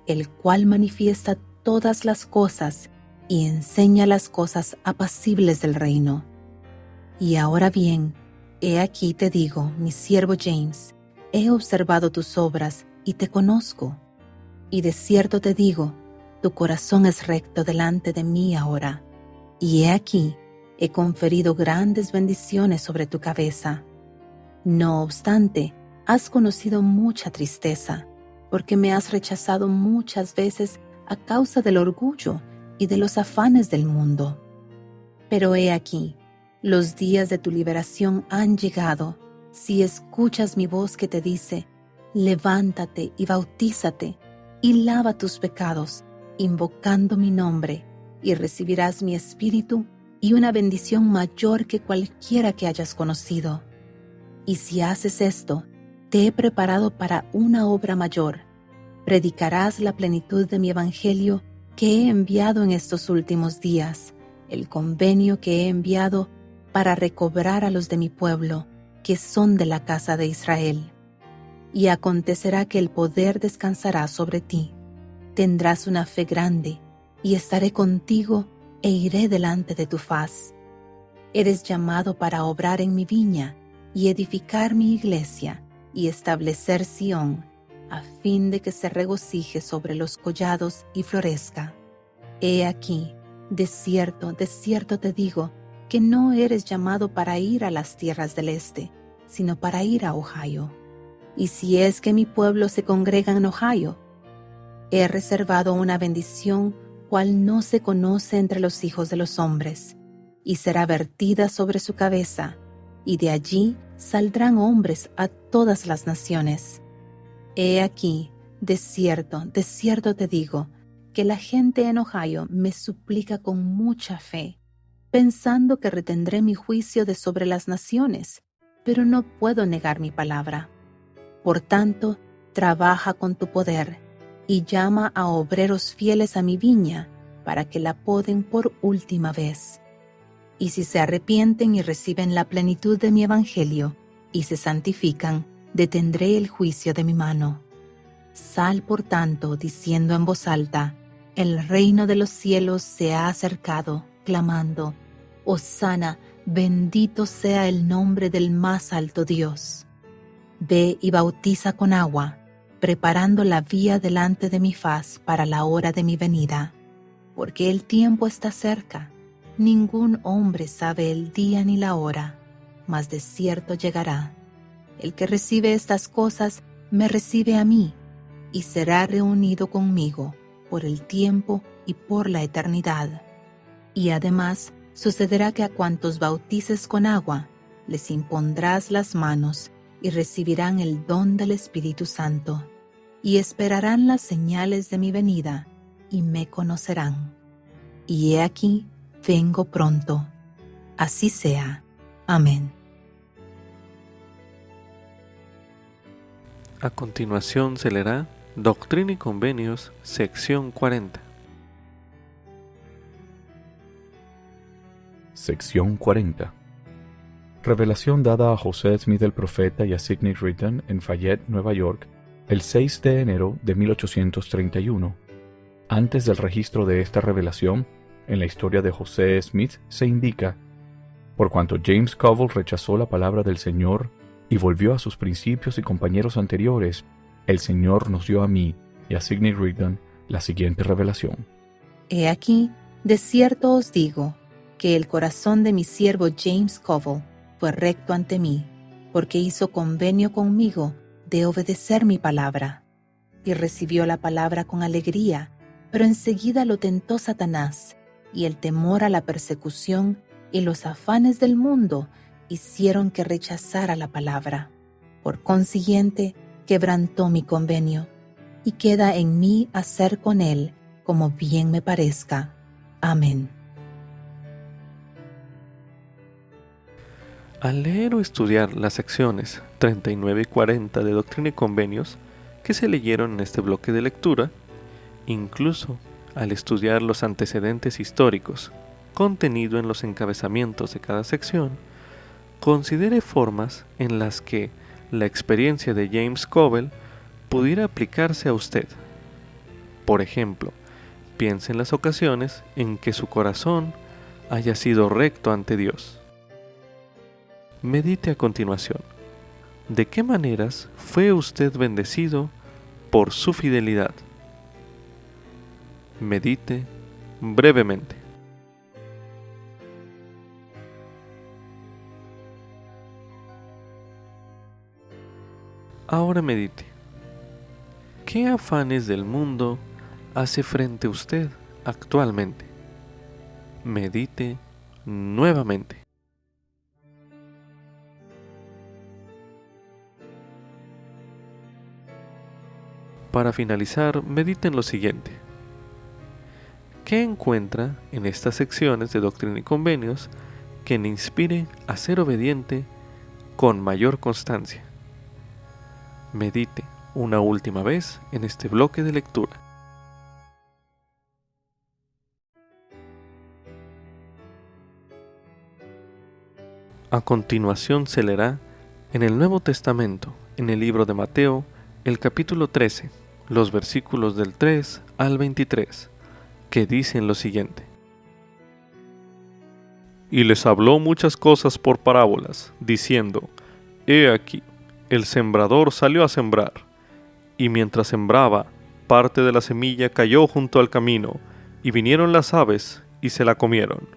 el cual manifiesta todas las cosas y enseña las cosas apacibles del reino. Y ahora bien, he aquí te digo, mi siervo James, he observado tus obras y te conozco. Y de cierto te digo, tu corazón es recto delante de mí ahora, y he aquí, he conferido grandes bendiciones sobre tu cabeza. No obstante, has conocido mucha tristeza, porque me has rechazado muchas veces a causa del orgullo y de los afanes del mundo. Pero he aquí, los días de tu liberación han llegado, si escuchas mi voz que te dice, levántate y bautízate, y lava tus pecados, invocando mi nombre, y recibirás mi espíritu y una bendición mayor que cualquiera que hayas conocido. Y si haces esto, te he preparado para una obra mayor. Predicarás la plenitud de mi evangelio que he enviado en estos últimos días, el convenio que he enviado para recobrar a los de mi pueblo, que son de la casa de Israel. Y acontecerá que el poder descansará sobre ti. Tendrás una fe grande, y estaré contigo e iré delante de tu faz. Eres llamado para obrar en mi viña, y edificar mi iglesia, y establecer Sión, a fin de que se regocije sobre los collados y florezca. He aquí, de cierto te digo, que no eres llamado para ir a las tierras del este, sino para ir a Ohio. Y si es que mi pueblo se congrega en Ohio, he reservado una bendición cual no se conoce entre los hijos de los hombres, y será vertida sobre su cabeza, y de allí saldrán hombres a todas las naciones. He aquí, de cierto te digo, que la gente en Ohio me suplica con mucha fe, pensando que retendré mi juicio de sobre las naciones, pero no puedo negar mi palabra. Por tanto, trabaja con tu poder, y llama a obreros fieles a mi viña, para que la poden por última vez. Y si se arrepienten y reciben la plenitud de mi evangelio, y se santifican, detendré el juicio de mi mano. Sal, por tanto, diciendo en voz alta, el reino de los cielos se ha acercado, clamando, Hosana, bendito sea el nombre del más alto Dios. Ve y bautiza con agua, preparando la vía delante de mi faz para la hora de mi venida, porque el tiempo está cerca. Ningún hombre sabe el día ni la hora, mas de cierto llegará. El que recibe estas cosas me recibe a mí, y será reunido conmigo por el tiempo y por la eternidad. Y además sucederá que a cuantos bautices con agua, les impondrás las manos y recibirán el don del Espíritu Santo, y esperarán las señales de mi venida, y me conocerán. Y he aquí, vengo pronto. Así sea. Amén. A continuación se leerá Doctrina y Convenios, sección 40. Sección 40. Revelación dada a José Smith el profeta y a Sidney Rigdon en Fayette, Nueva York, el 6 de enero de 1831. Antes del registro de esta revelación, en la historia de José Smith se indica, por cuanto James Covell rechazó la palabra del Señor y volvió a sus principios y compañeros anteriores, el Señor nos dio a mí y a Sidney Rigdon la siguiente revelación. He aquí, de cierto os digo, que el corazón de mi siervo James Covell fue recto ante mí, porque hizo convenio conmigo de obedecer mi palabra. Y recibió la palabra con alegría, pero enseguida lo tentó Satanás, y el temor a la persecución y los afanes del mundo hicieron que rechazara la palabra. Por consiguiente, quebrantó mi convenio, y queda en mí hacer con él como bien me parezca. Amén. Al leer o estudiar las secciones 39 y 40 de Doctrina y Convenios que se leyeron en este bloque de lectura, incluso al estudiar los antecedentes históricos contenido en los encabezamientos de cada sección, considere formas en las que la experiencia de James Covell pudiera aplicarse a usted. Por ejemplo, piense en las ocasiones en que su corazón haya sido recto ante Dios. Medite a continuación. ¿De qué maneras fue usted bendecido por su fidelidad? Medite brevemente. Ahora medite. ¿Qué afanes del mundo hace frente a usted actualmente? Medite nuevamente. Para finalizar, medite en lo siguiente. ¿Qué encuentra en estas secciones de Doctrina y Convenios que le inspire a ser obediente con mayor constancia? Medite una última vez en este bloque de lectura. A continuación se leerá en el Nuevo Testamento, en el libro de Mateo, el capítulo 13, los versículos del 3 al 23, que dicen lo siguiente. Y les habló muchas cosas por parábolas, diciendo, He aquí, el sembrador salió a sembrar, y mientras sembraba, parte de la semilla cayó junto al camino, y vinieron las aves y se la comieron.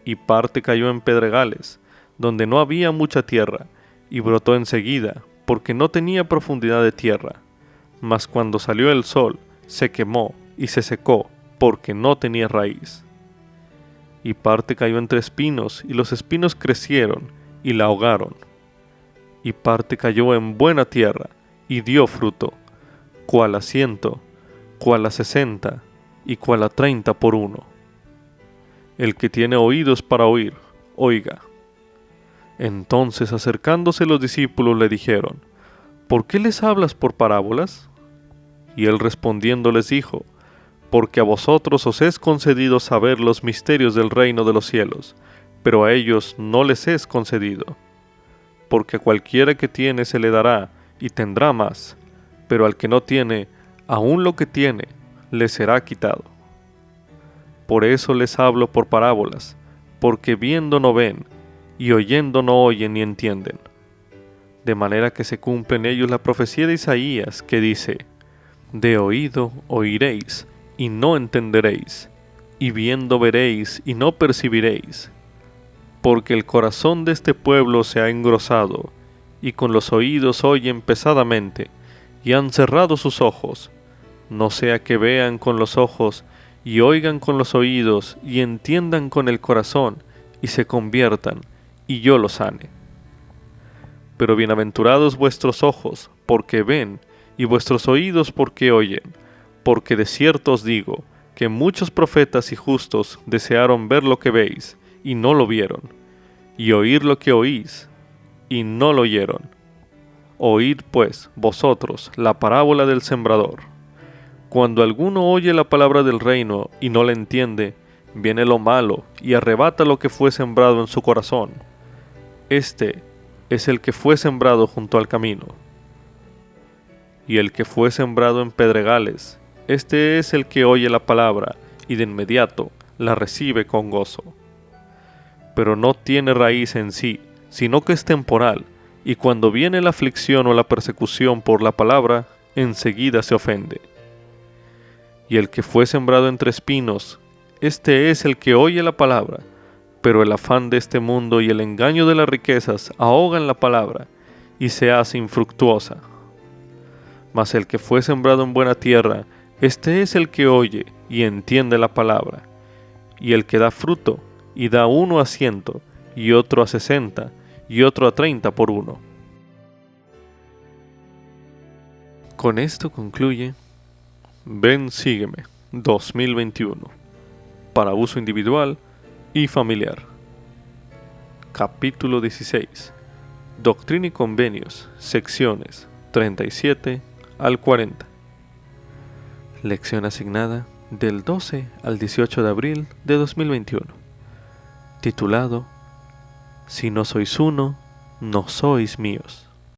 Y parte cayó en pedregales, donde no había mucha tierra, y brotó enseguida, porque no tenía profundidad de tierra. Mas cuando salió el sol, se quemó y se secó, porque no tenía raíz. Y parte cayó entre espinos, y los espinos crecieron y la ahogaron. Y parte cayó en buena tierra, y dio fruto, cual a 100, cual a 60, y cual a 30 por uno. El que tiene oídos para oír, oiga. Entonces acercándose los discípulos le dijeron, ¿por qué les hablas por parábolas? Y él respondiendo les dijo, porque a vosotros os es concedido saber los misterios del reino de los cielos, pero a ellos no les es concedido. Porque a cualquiera que tiene se le dará y tendrá más, pero al que no tiene, aun lo que tiene, le será quitado. Por eso les hablo por parábolas, porque viendo no ven, y oyendo no oyen ni entienden. De manera que se cumple en ellos la profecía de Isaías, que dice, de oído oiréis, y no entenderéis, y viendo veréis, y no percibiréis. Porque el corazón de este pueblo se ha engrosado, y con los oídos oyen pesadamente, y han cerrado sus ojos, no sea que vean con los ojos, y oigan con los oídos, y entiendan con el corazón, y se conviertan, y yo los sane. Pero bienaventurados vuestros ojos, porque ven, y vuestros oídos porque oyen, porque de cierto os digo, que muchos profetas y justos desearon ver lo que veis, y no lo vieron, y oír lo que oís, y no lo oyeron. Oíd pues, vosotros, la parábola del sembrador. Cuando alguno oye la palabra del reino y no la entiende, viene lo malo y arrebata lo que fue sembrado en su corazón. Este es el que fue sembrado junto al camino. Y el que fue sembrado en pedregales, este es el que oye la palabra y de inmediato la recibe con gozo. Pero no tiene raíz en sí, sino que es temporal, y cuando viene la aflicción o la persecución por la palabra, enseguida se ofende. Y el que fue sembrado entre espinos, este es el que oye la palabra, pero el afán de este mundo y el engaño de las riquezas ahogan la palabra, y se hace infructuosa. Mas el que fue sembrado en buena tierra, este es el que oye y entiende la palabra, y el que da fruto, y da uno a 100, y otro a 60, y otro a 30 por uno. Con esto concluye Ven, sígueme, 2021, para uso individual y familiar. Capítulo 16. Doctrina y Convenios, secciones 37 al 40. Lección asignada del 12 al 18 de abril de 2021. Titulado Si no sois uno, no sois míos.